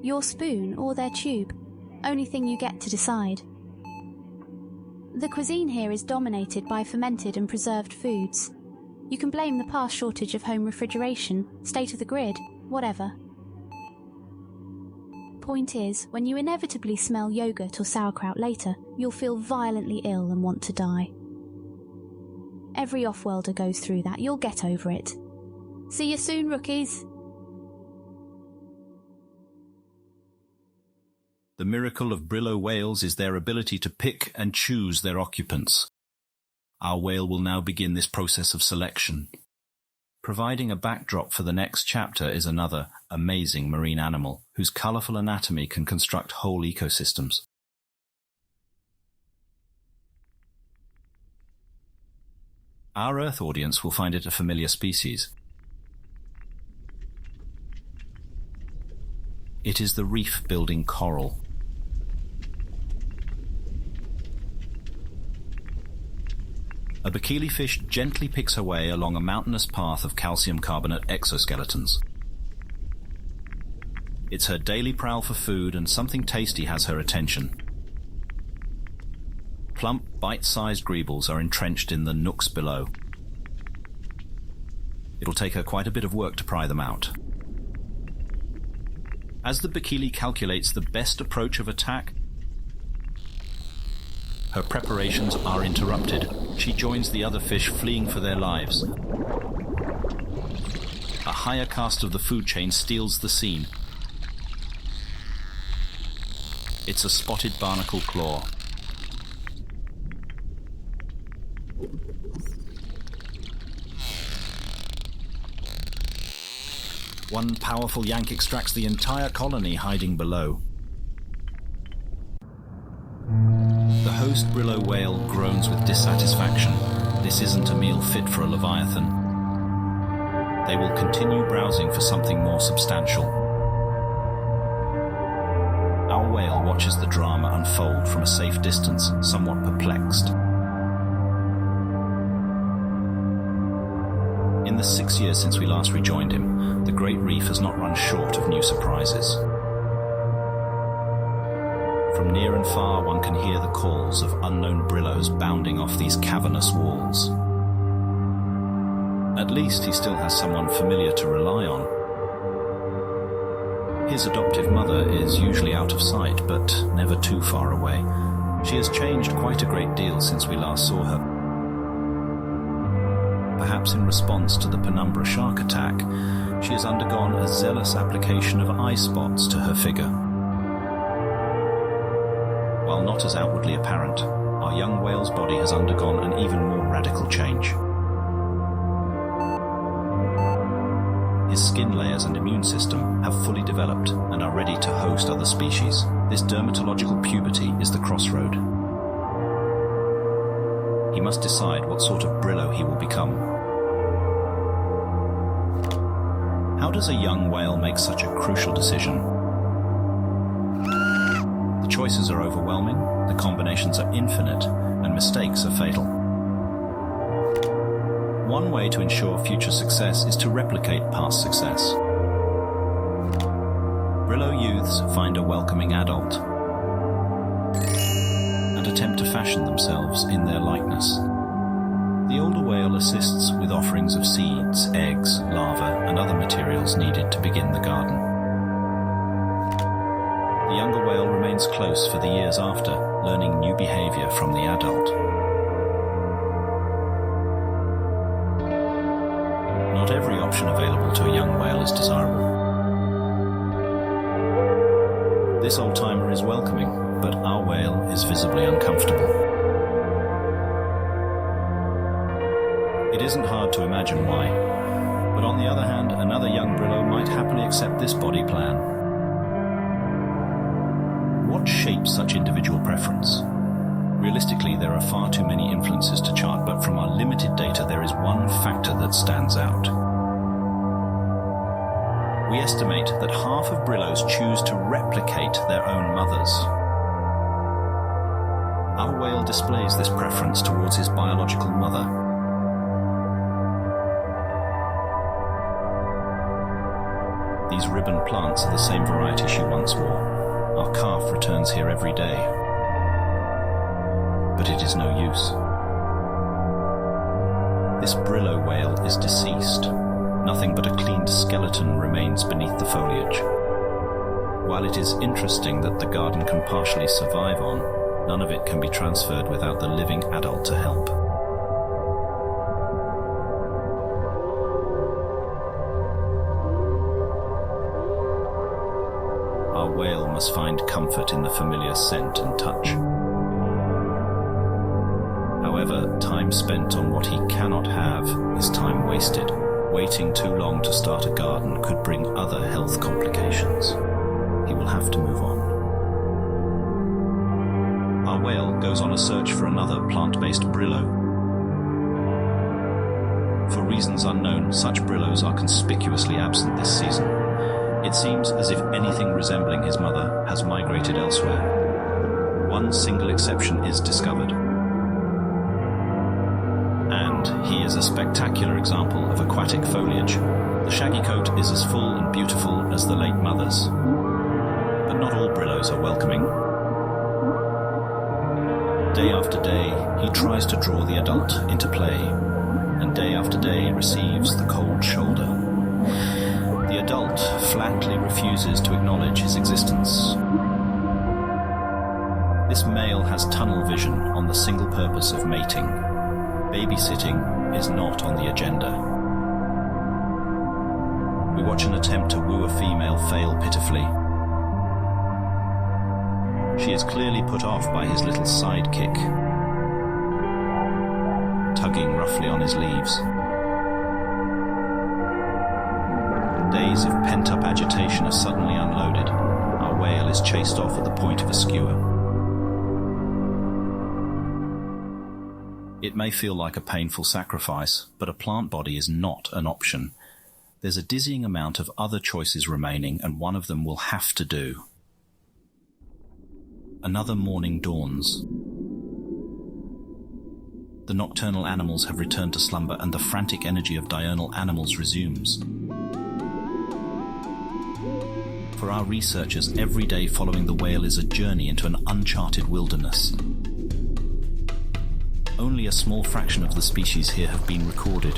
Your spoon or their tube. Only thing you get to decide. The cuisine here is dominated by fermented and preserved foods. You can blame the past shortage of home refrigeration, state of the grid, whatever. Point is, when you inevitably smell yogurt or sauerkraut later, you'll feel violently ill and want to die. Every off-worlder goes through that. You'll get over it. See you soon, rookies." The miracle of Brillo whales is their ability to pick and choose their occupants. Our whale will now begin this process of selection. Providing a backdrop for the next chapter is another amazing marine animal whose colourful anatomy can construct whole ecosystems. Our Earth audience will find it a familiar species. It is the reef-building coral. A bikini fish gently picks her way along a mountainous path of calcium carbonate exoskeletons. It's her daily prowl for food, and something tasty has her attention. Plump, bite-sized greebles are entrenched in the nooks below. It'll take her quite a bit of work to pry them out. As the bikini calculates the best approach of attack, her preparations are interrupted. She joins the other fish fleeing for their lives. A higher caste of the food chain steals the scene. It's a spotted barnacle claw. One powerful yank extracts the entire colony hiding below. The host Brillo whale groans with dissatisfaction. This isn't a meal fit for a leviathan. They will continue browsing for something more substantial. Our whale watches the drama unfold from a safe distance, somewhat perplexed. In the 6 years since we last rejoined him, the Great Reef has not run short of new surprises. From near and far, one can hear the calls of unknown brillos bounding off these cavernous walls. At least he still has someone familiar to rely on. His adoptive mother is usually out of sight, but never too far away. She has changed quite a great deal since we last saw her. Perhaps in response to the Penumbra shark attack, she has undergone a zealous application of eye spots to her figure. While not as outwardly apparent, our young whale's body has undergone an even more radical change. His skin layers and immune system have fully developed and are ready to host other species. This dermatological puberty is the crossroad. He must decide what sort of Brillo he will become. How does a young whale make such a crucial decision? The choices are overwhelming, the combinations are infinite, and mistakes are fatal. One way to ensure future success is to replicate past success. Brillo youths find a welcoming adult and attempt to fashion themselves in their likeness. The older whale assists with offerings of seeds, eggs, larvae, and other materials needed to begin the garden. The younger whale remains close for the years after, learning new behavior from the adult. Not every option available to a young whale is desirable. This old-timer is welcoming, but our whale is visibly uncomfortable. It isn't hard to imagine why, but on the other hand, another young Brillo might happily accept this body plan. What shapes such individual preference? Realistically, there are far too many influences to chart, but from our limited data, there is one factor that stands out. We estimate that half of Brillos choose to replicate their own mothers. Our whale displays this preference towards his biological mother. These ribbon plants are the same variety she once wore. Our calf returns here every day. But it is no use. This Brillo whale is deceased. Nothing but a cleaned skeleton remains beneath the foliage. While it is interesting that the garden can partially survive on, none of it can be transferred without the living adult to help. Our whale must find comfort in the familiar scent and touch. However, time spent on what he cannot have is time wasted. Waiting too long to start a garden could bring other health complications. He will have to move on. Our whale goes on a search for another plant-based Brillo. For reasons unknown, such Brillos are conspicuously absent this season. It seems as if anything resembling his mother has migrated elsewhere. One single exception is discovered. And he is a spectacular example of aquatic foliage. The shaggy coat is as full and beautiful as the late mother's. But not all Brillos are welcoming. Day after day, he tries to draw the adult into play, and day after day receives the cold shoulder. The adult flatly refuses to acknowledge his existence. This male has tunnel vision on the single purpose of mating. Babysitting is not on the agenda. We watch an attempt to woo a female fail pitifully. She is clearly put off by his little sidekick, tugging roughly on his leaves. Days of pent-up agitation are suddenly unloaded. Our whale is chased off at the point of a skewer. It may feel like a painful sacrifice, but a plant body is not an option. There's a dizzying amount of other choices remaining, and one of them will have to do. Another morning dawns. The nocturnal animals have returned to slumber, and the frantic energy of diurnal animals resumes. For our researchers, every day following the whale is a journey into an uncharted wilderness. Only a small fraction of the species here have been recorded,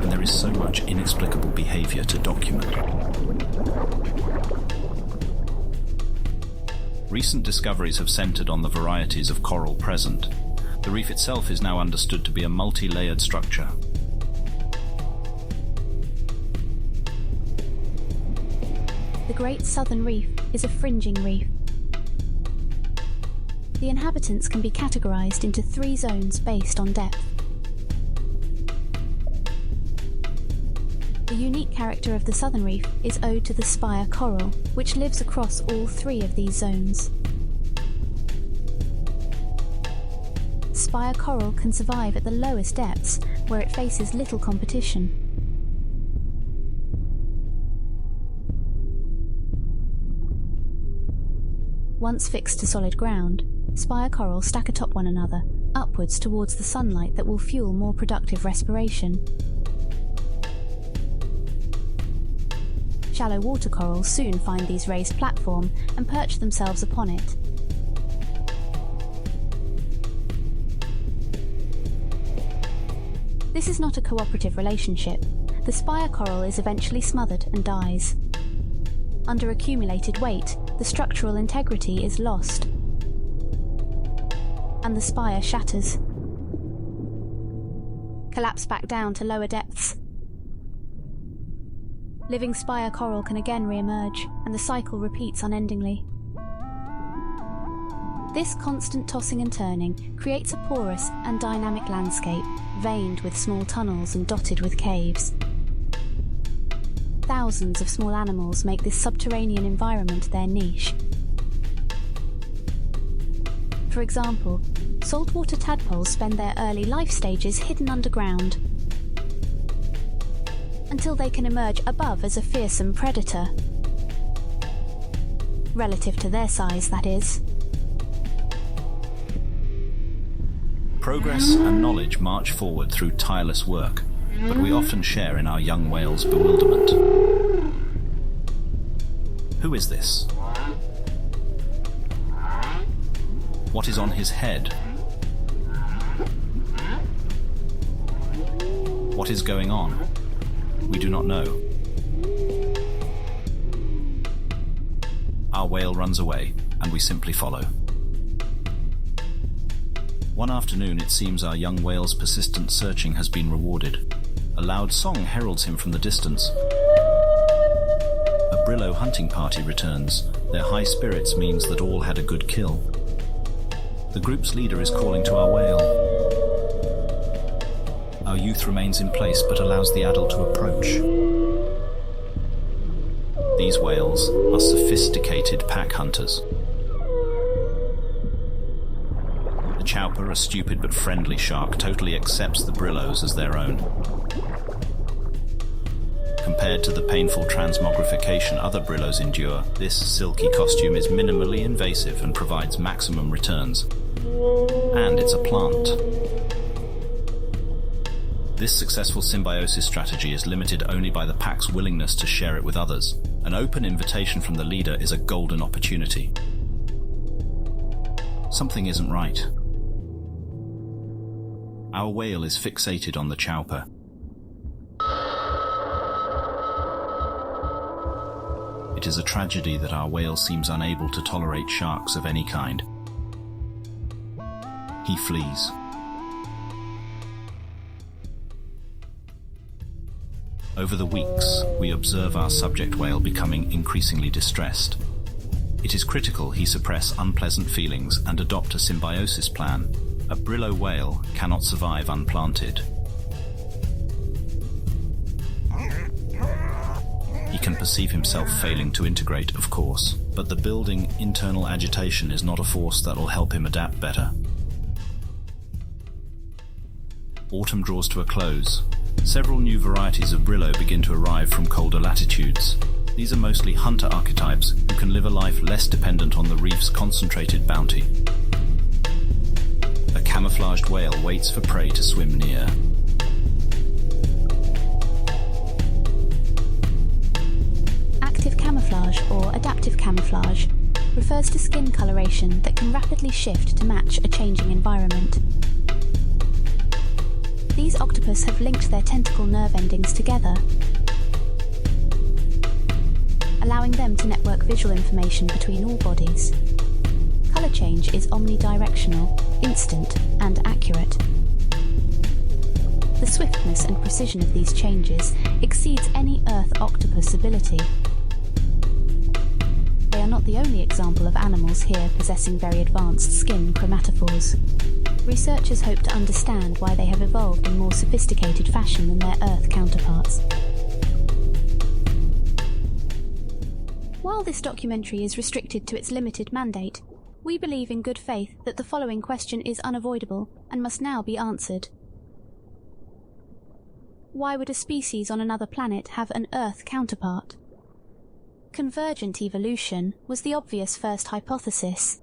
and there is so much inexplicable behavior to document. Recent discoveries have centered on the varieties of coral present. The reef itself is now understood to be a multi-layered structure. The Great Southern Reef is a fringing reef. The inhabitants can be categorized into 3 zones based on depth. The unique character of the Southern Reef is owed to the spire coral, which lives across all 3 of these zones. Spire coral can survive at the lowest depths, where it faces little competition. Once fixed to solid ground, spire coral stack atop one another, upwards towards the sunlight that will fuel more productive respiration. Shallow water corals soon find these raised platform and perch themselves upon it. This is not a cooperative relationship. The spire coral is eventually smothered and dies. Under accumulated weight, the structural integrity is lost, and the spire shatters. Collapse back down to lower depths. Living spire coral can again re-emerge, and the cycle repeats unendingly. This constant tossing and turning creates a porous and dynamic landscape, veined with small tunnels and dotted with caves. Thousands of small animals make this subterranean environment their niche. For example, saltwater tadpoles spend their early life stages hidden underground, until they can emerge above as a fearsome predator. Relative to their size, that is. Progress and knowledge march forward through tireless work, but we often share in our young whale's bewilderment. Who is this? What is on his head? What is going on? We do not know. Our whale runs away, and we simply follow. One afternoon, it seems our young whale's persistent searching has been rewarded. A loud song heralds him from the distance. A Brillo hunting party returns. Their high spirits means that all had a good kill. The group's leader is calling to our whale. Our youth remains in place but allows the adult to approach. These whales are sophisticated pack hunters. The chowper, a stupid but friendly shark, totally accepts the Brillos as their own. Compared to the painful transmogrification other Brillos endure, this silky costume is minimally invasive and provides maximum returns. And it's a plant. This successful symbiosis strategy is limited only by the pack's willingness to share it with others. An open invitation from the leader is a golden opportunity. Something isn't right. Our whale is fixated on the chowper. It is a tragedy that our whale seems unable to tolerate sharks of any kind. He flees. Over the weeks, we observe our subject whale becoming increasingly distressed. It is critical he suppress unpleasant feelings and adopt a symbiosis plan. A Brillo whale cannot survive unplanted. can perceive himself failing to integrate, of course, but the building internal agitation is not a force that will help him adapt better. Autumn draws to a close. Several new varieties of Brillo begin to arrive from colder latitudes. These are mostly hunter archetypes who can live a life less dependent on the reef's concentrated bounty. A camouflaged whale waits for prey to swim near. Active camouflage, or adaptive camouflage, refers to skin coloration that can rapidly shift to match a changing environment. These octopus have linked their tentacle nerve endings together, allowing them to network visual information between all bodies. Colour change is omnidirectional, instant, and accurate. The swiftness and precision of these changes exceeds any Earth octopus ability. They are not the only example of animals here possessing very advanced skin chromatophores. Researchers hope to understand why they have evolved in more sophisticated fashion than their Earth counterparts. While this documentary is restricted to its limited mandate, we believe in good faith that the following question is unavoidable and must now be answered. Why would a species on another planet have an Earth counterpart? Convergent evolution was the obvious first hypothesis.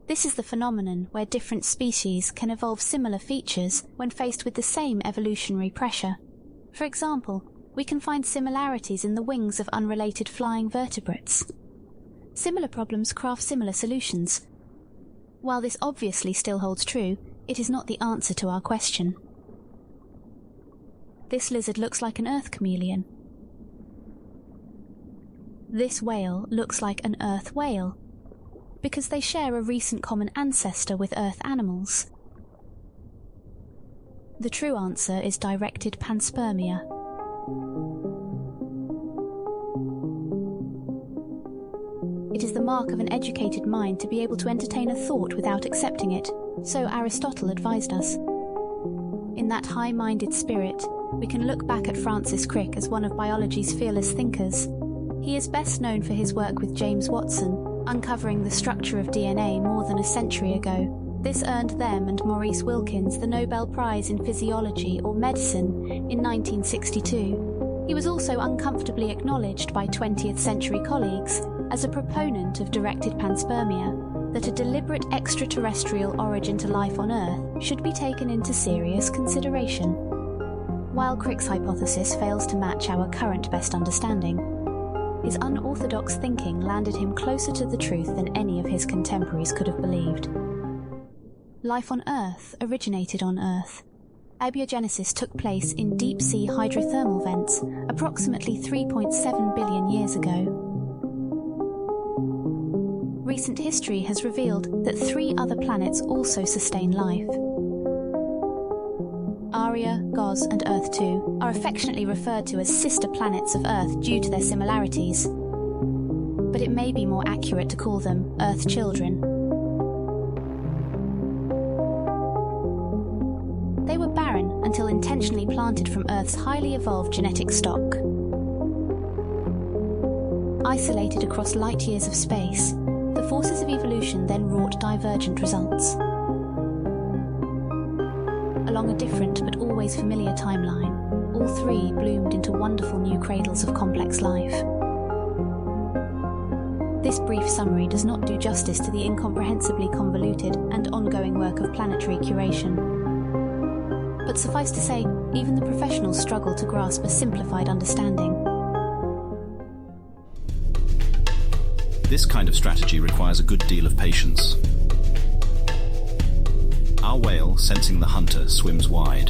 This is the phenomenon where different species can evolve similar features when faced with the same evolutionary pressure. For example, we can find similarities in the wings of unrelated flying vertebrates. Similar problems craft similar solutions. While this obviously still holds true, it is not the answer to our question. This lizard looks like an Earth chameleon. This whale looks like an Earth whale, because they share a recent common ancestor with Earth animals. The true answer is directed panspermia. It is the mark of an educated mind to be able to entertain a thought without accepting it, so Aristotle advised us. In that high-minded spirit, we can look back at Francis Crick as one of biology's fearless thinkers. He is best known for his work with James Watson, uncovering the structure of DNA more than a century ago. This earned them and Maurice Wilkins the Nobel Prize in Physiology or Medicine in 1962. He was also uncomfortably acknowledged by 20th century colleagues as a proponent of directed panspermia, that a deliberate extraterrestrial origin to life on Earth should be taken into serious consideration. While Crick's hypothesis fails to match our current best understanding, his unorthodox thinking landed him closer to the truth than any of his contemporaries could have believed. Life on Earth originated on Earth. Abiogenesis took place in deep-sea hydrothermal vents approximately 3.7 billion years ago. Recent history has revealed that 3 other planets also sustain life. Aria, Goz, and Earth-2 are affectionately referred to as sister planets of Earth due to their similarities, but it may be more accurate to call them Earth children. They were barren until intentionally planted from Earth's highly evolved genetic stock. Isolated across light years of space, the forces of evolution then wrought divergent results. Along a different but always familiar timeline, all 3 bloomed into wonderful new cradles of complex life. This brief summary does not do justice to the incomprehensibly convoluted and ongoing work of planetary curation. But suffice to say, even the professionals struggle to grasp a simplified understanding. This kind of strategy requires a good deal of patience. Our whale, sensing the hunter, swims wide.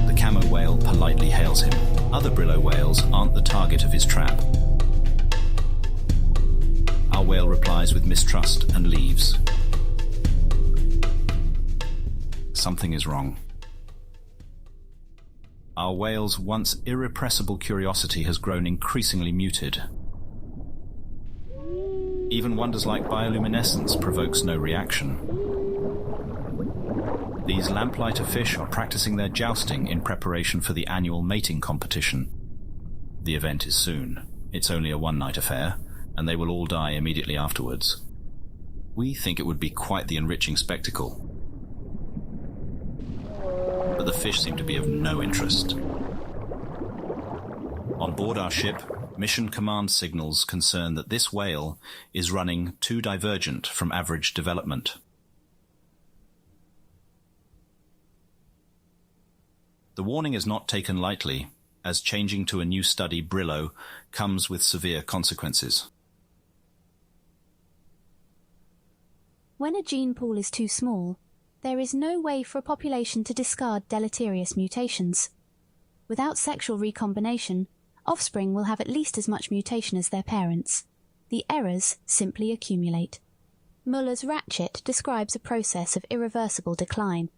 The camo whale politely hails him. Other Brillo whales aren't the target of his trap. Our whale replies with mistrust and leaves. Something is wrong. Our whale's once irrepressible curiosity has grown increasingly muted. Even wonders like bioluminescence provokes no reaction. These lamplighter fish are practicing their jousting in preparation for the annual mating competition. The event is soon. It's only a one-night affair, and they will all die immediately afterwards. We think it would be quite the enriching spectacle. But the fish seem to be of no interest. On board our ship, mission command signals concern that this whale is running too divergent from average development. The warning is not taken lightly, as changing to a new study, Brillo, comes with severe consequences. When a gene pool is too small, there is no way for a population to discard deleterious mutations. Without sexual recombination, offspring will have at least as much mutation as their parents. The errors simply accumulate. Muller's ratchet describes a process of irreversible decline,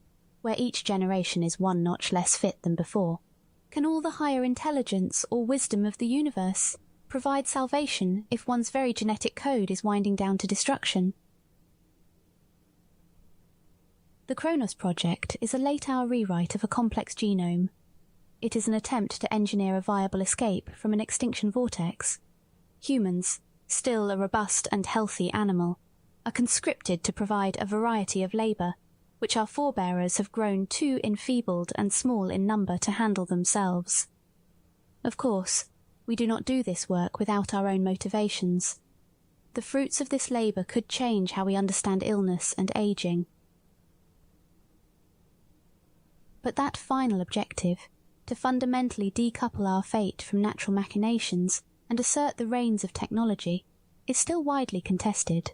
where each generation is one notch less fit than before. Can all the higher intelligence or wisdom of the universe provide salvation if one's very genetic code is winding down to destruction? The Kronos project is a late-hour rewrite of a complex genome. It is an attempt to engineer a viable escape from an extinction vortex. Humans, still a robust and healthy animal, are conscripted to provide a variety of labour, which our forebearers have grown too enfeebled and small in number to handle themselves. Of course, we do not do this work without our own motivations. The fruits of this labour could change how we understand illness and ageing. But that final objective, to fundamentally decouple our fate from natural machinations and assert the reins of technology, is still widely contested.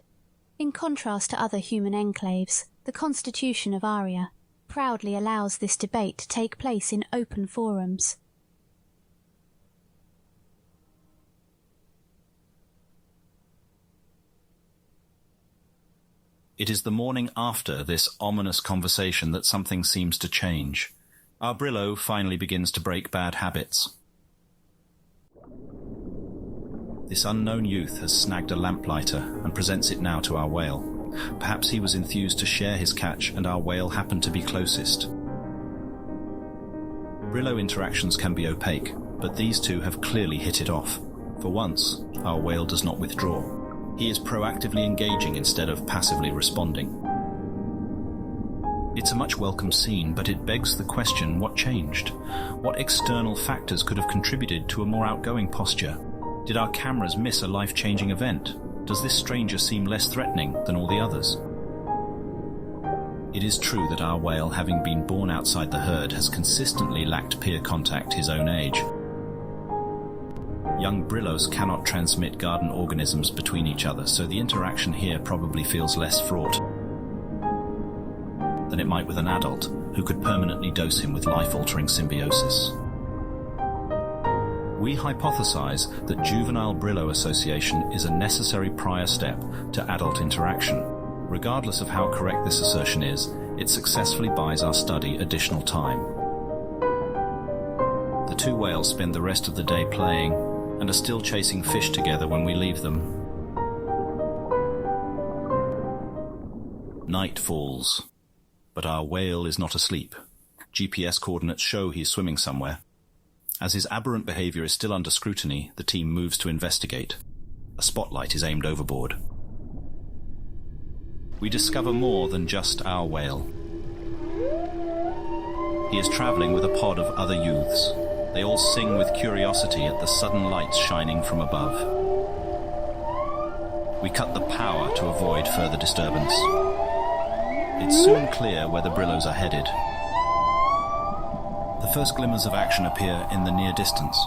In contrast to other human enclaves, the Constitution of Aria proudly allows this debate to take place in open forums. It is the morning after this ominous conversation that something seems to change. Our Brillo finally begins to break bad habits. This unknown youth has snagged a lamplighter and presents it now to our whale. Perhaps he was enthused to share his catch and our whale happened to be closest. Brillo interactions can be opaque, but these two have clearly hit it off. For once, our whale does not withdraw. He is proactively engaging instead of passively responding. It's a much welcome scene, but it begs the question, what changed? What external factors could have contributed to a more outgoing posture? Did our cameras miss a life-changing event? Does this stranger seem less threatening than all the others? It is true that our whale, having been born outside the herd, has consistently lacked peer contact his own age. Young Brillos cannot transmit garden organisms between each other, so the interaction here probably feels less fraught than it might with an adult who could permanently dose him with life-altering symbiosis. We hypothesize that juvenile Brillo association is a necessary prior step to adult interaction. Regardless of how correct this assertion is, it successfully buys our study additional time. The two whales spend the rest of the day playing and are still chasing fish together when we leave them. Night falls, but our whale is not asleep. GPS coordinates show he's swimming somewhere. As his aberrant behavior is still under scrutiny, the team moves to investigate. A spotlight is aimed overboard. We discover more than just our whale. He is traveling with a pod of other youths. They all sing with curiosity at the sudden lights shining from above. We cut the power to avoid further disturbance. It's soon clear where the Brillos are headed. The first glimmers of action appear in the near distance.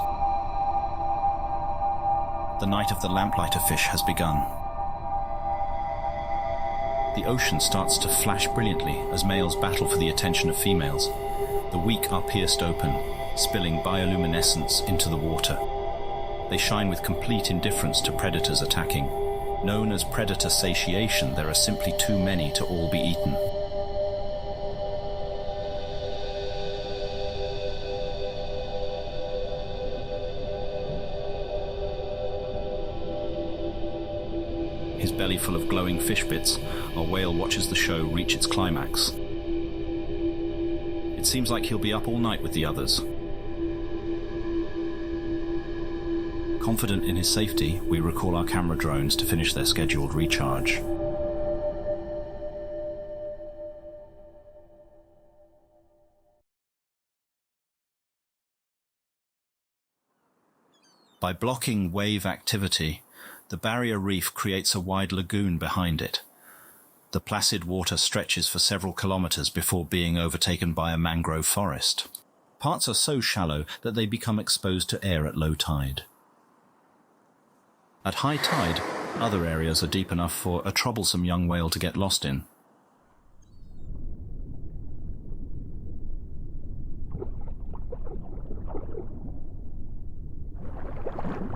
The night of the lamplighter fish has begun. The ocean starts to flash brilliantly as males battle for the attention of females. The weak are pierced open, spilling bioluminescence into the water. They shine with complete indifference to predators attacking. Known as predator satiation, there are simply too many to all be eaten. His belly full of glowing fish bits, our whale watches the show reach its climax. It seems like he'll be up all night with the others. Confident in his safety, we recall our camera drones to finish their scheduled recharge. By blocking wave activity, the barrier reef creates a wide lagoon behind it. The placid water stretches for several kilometers before being overtaken by a mangrove forest. Parts are so shallow that they become exposed to air at low tide. At high tide, other areas are deep enough for a troublesome young whale to get lost in.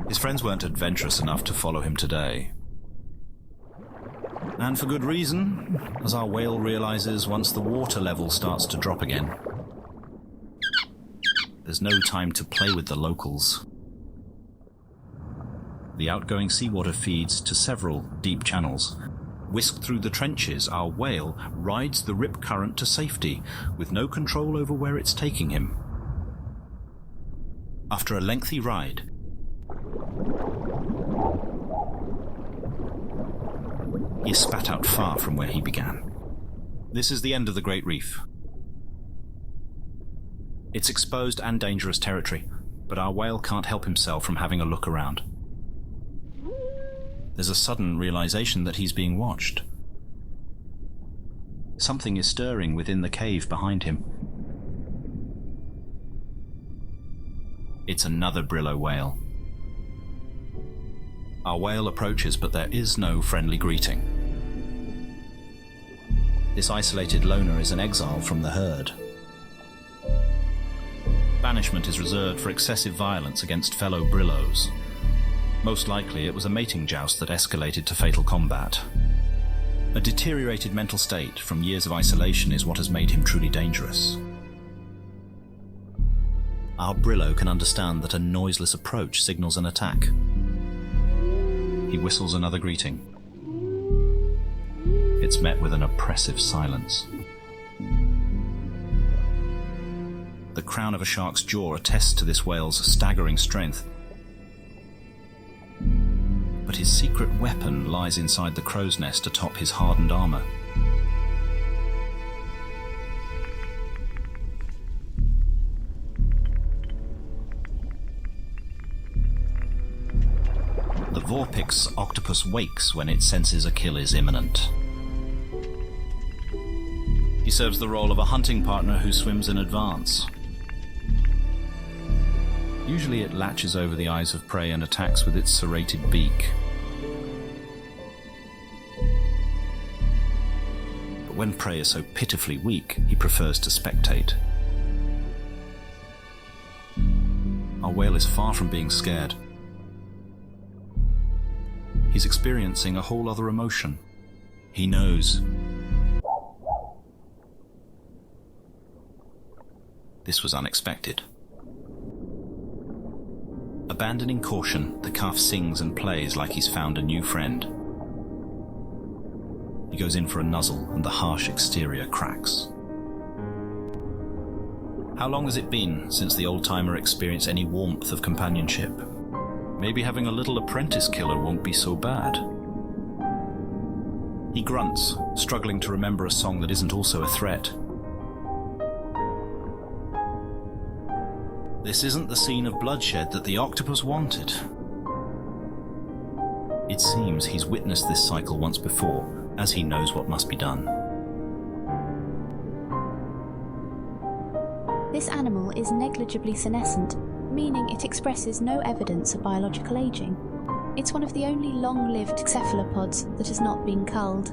His friends weren't adventurous enough to follow him today. And for good reason, as our whale realizes once the water level starts to drop again. There's no time to play with the locals. The outgoing seawater feeds to several deep channels. Whisked through the trenches, our whale rides the rip current to safety, with no control over where it's taking him. After a lengthy ride, he is spat out far from where he began. This is the end of the Great Reef. It's exposed and dangerous territory, but our whale can't help himself from having a look around. There's a sudden realization that he's being watched. Something is stirring within the cave behind him. It's another Brillo whale. Our whale approaches, but there is no friendly greeting. This isolated loner is an exile from the herd. Banishment is reserved for excessive violence against fellow Brillos. Most likely it was a mating joust that escalated to fatal combat. A deteriorated mental state from years of isolation is what has made him truly dangerous. Our Brillo can understand that a noiseless approach signals an attack. He whistles another greeting. It's met with an oppressive silence. The crown of a shark's jaw attests to this whale's staggering strength. But his secret weapon lies inside the crow's nest atop his hardened armor. The Vorpix octopus wakes when it senses a kill is imminent. He serves the role of a hunting partner who swims in advance. Usually it latches over the eyes of prey and attacks with its serrated beak. But when prey is so pitifully weak, he prefers to spectate. Our whale is far from being scared. He's experiencing a whole other emotion. He knows. This was unexpected. Abandoning caution, the calf sings and plays like he's found a new friend. He goes in for a nuzzle and the harsh exterior cracks. How long has it been since the old-timer experienced any warmth of companionship? Maybe having a little apprentice killer won't be so bad. He grunts, struggling to remember a song that isn't also a threat. This isn't the scene of bloodshed that the octopus wanted. It seems he's witnessed this cycle once before, as he knows what must be done. This animal is negligibly senescent, meaning it expresses no evidence of biological aging. It's one of the only long-lived cephalopods that has not been culled.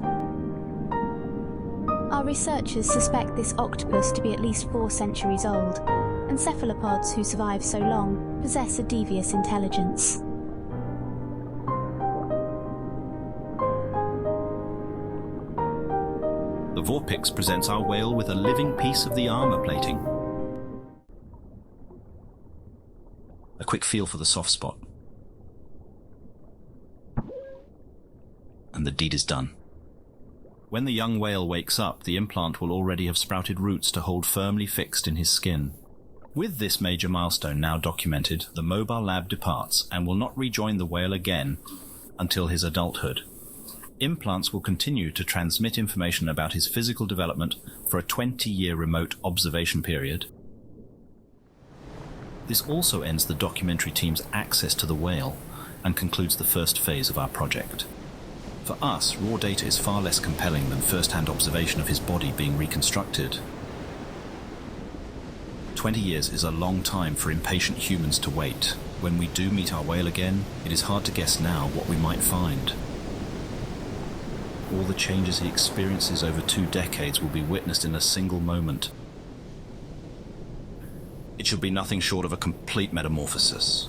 Our researchers suspect this octopus to be at least 4 centuries old, and cephalopods who survive so long possess a devious intelligence. The Vorpix presents our whale with a living piece of the armor plating. A quick feel for the soft spot. And the deed is done. When the young whale wakes up, the implant will already have sprouted roots to hold firmly fixed in his skin. With this major milestone now documented, the mobile lab departs and will not rejoin the whale again until his adulthood. Implants will continue to transmit information about his physical development for a 20-year remote observation period. This also ends the documentary team's access to the whale and concludes the first phase of our project. For us, raw data is far less compelling than first-hand observation of his body being reconstructed. 20 years is a long time for impatient humans to wait. When we do meet our whale again, it is hard to guess now what we might find. All the changes he experiences over 2 decades will be witnessed in a single moment. It should be nothing short of a complete metamorphosis.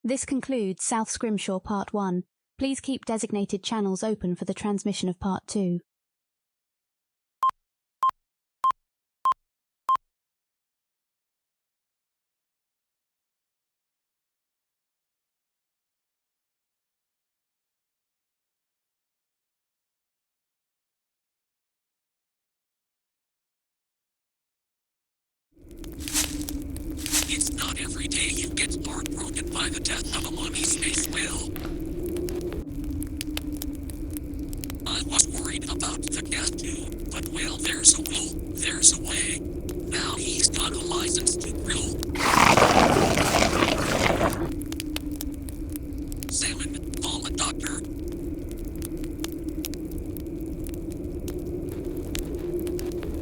This concludes South Scrimshaw Part 1. Please keep designated channels open for the transmission of Part 2. It's not every day you get heartbroken by the death of a mummy space whale. I was worried about the cat too, but well, there's a will, there's a way. Now he's got a license to grill. Sam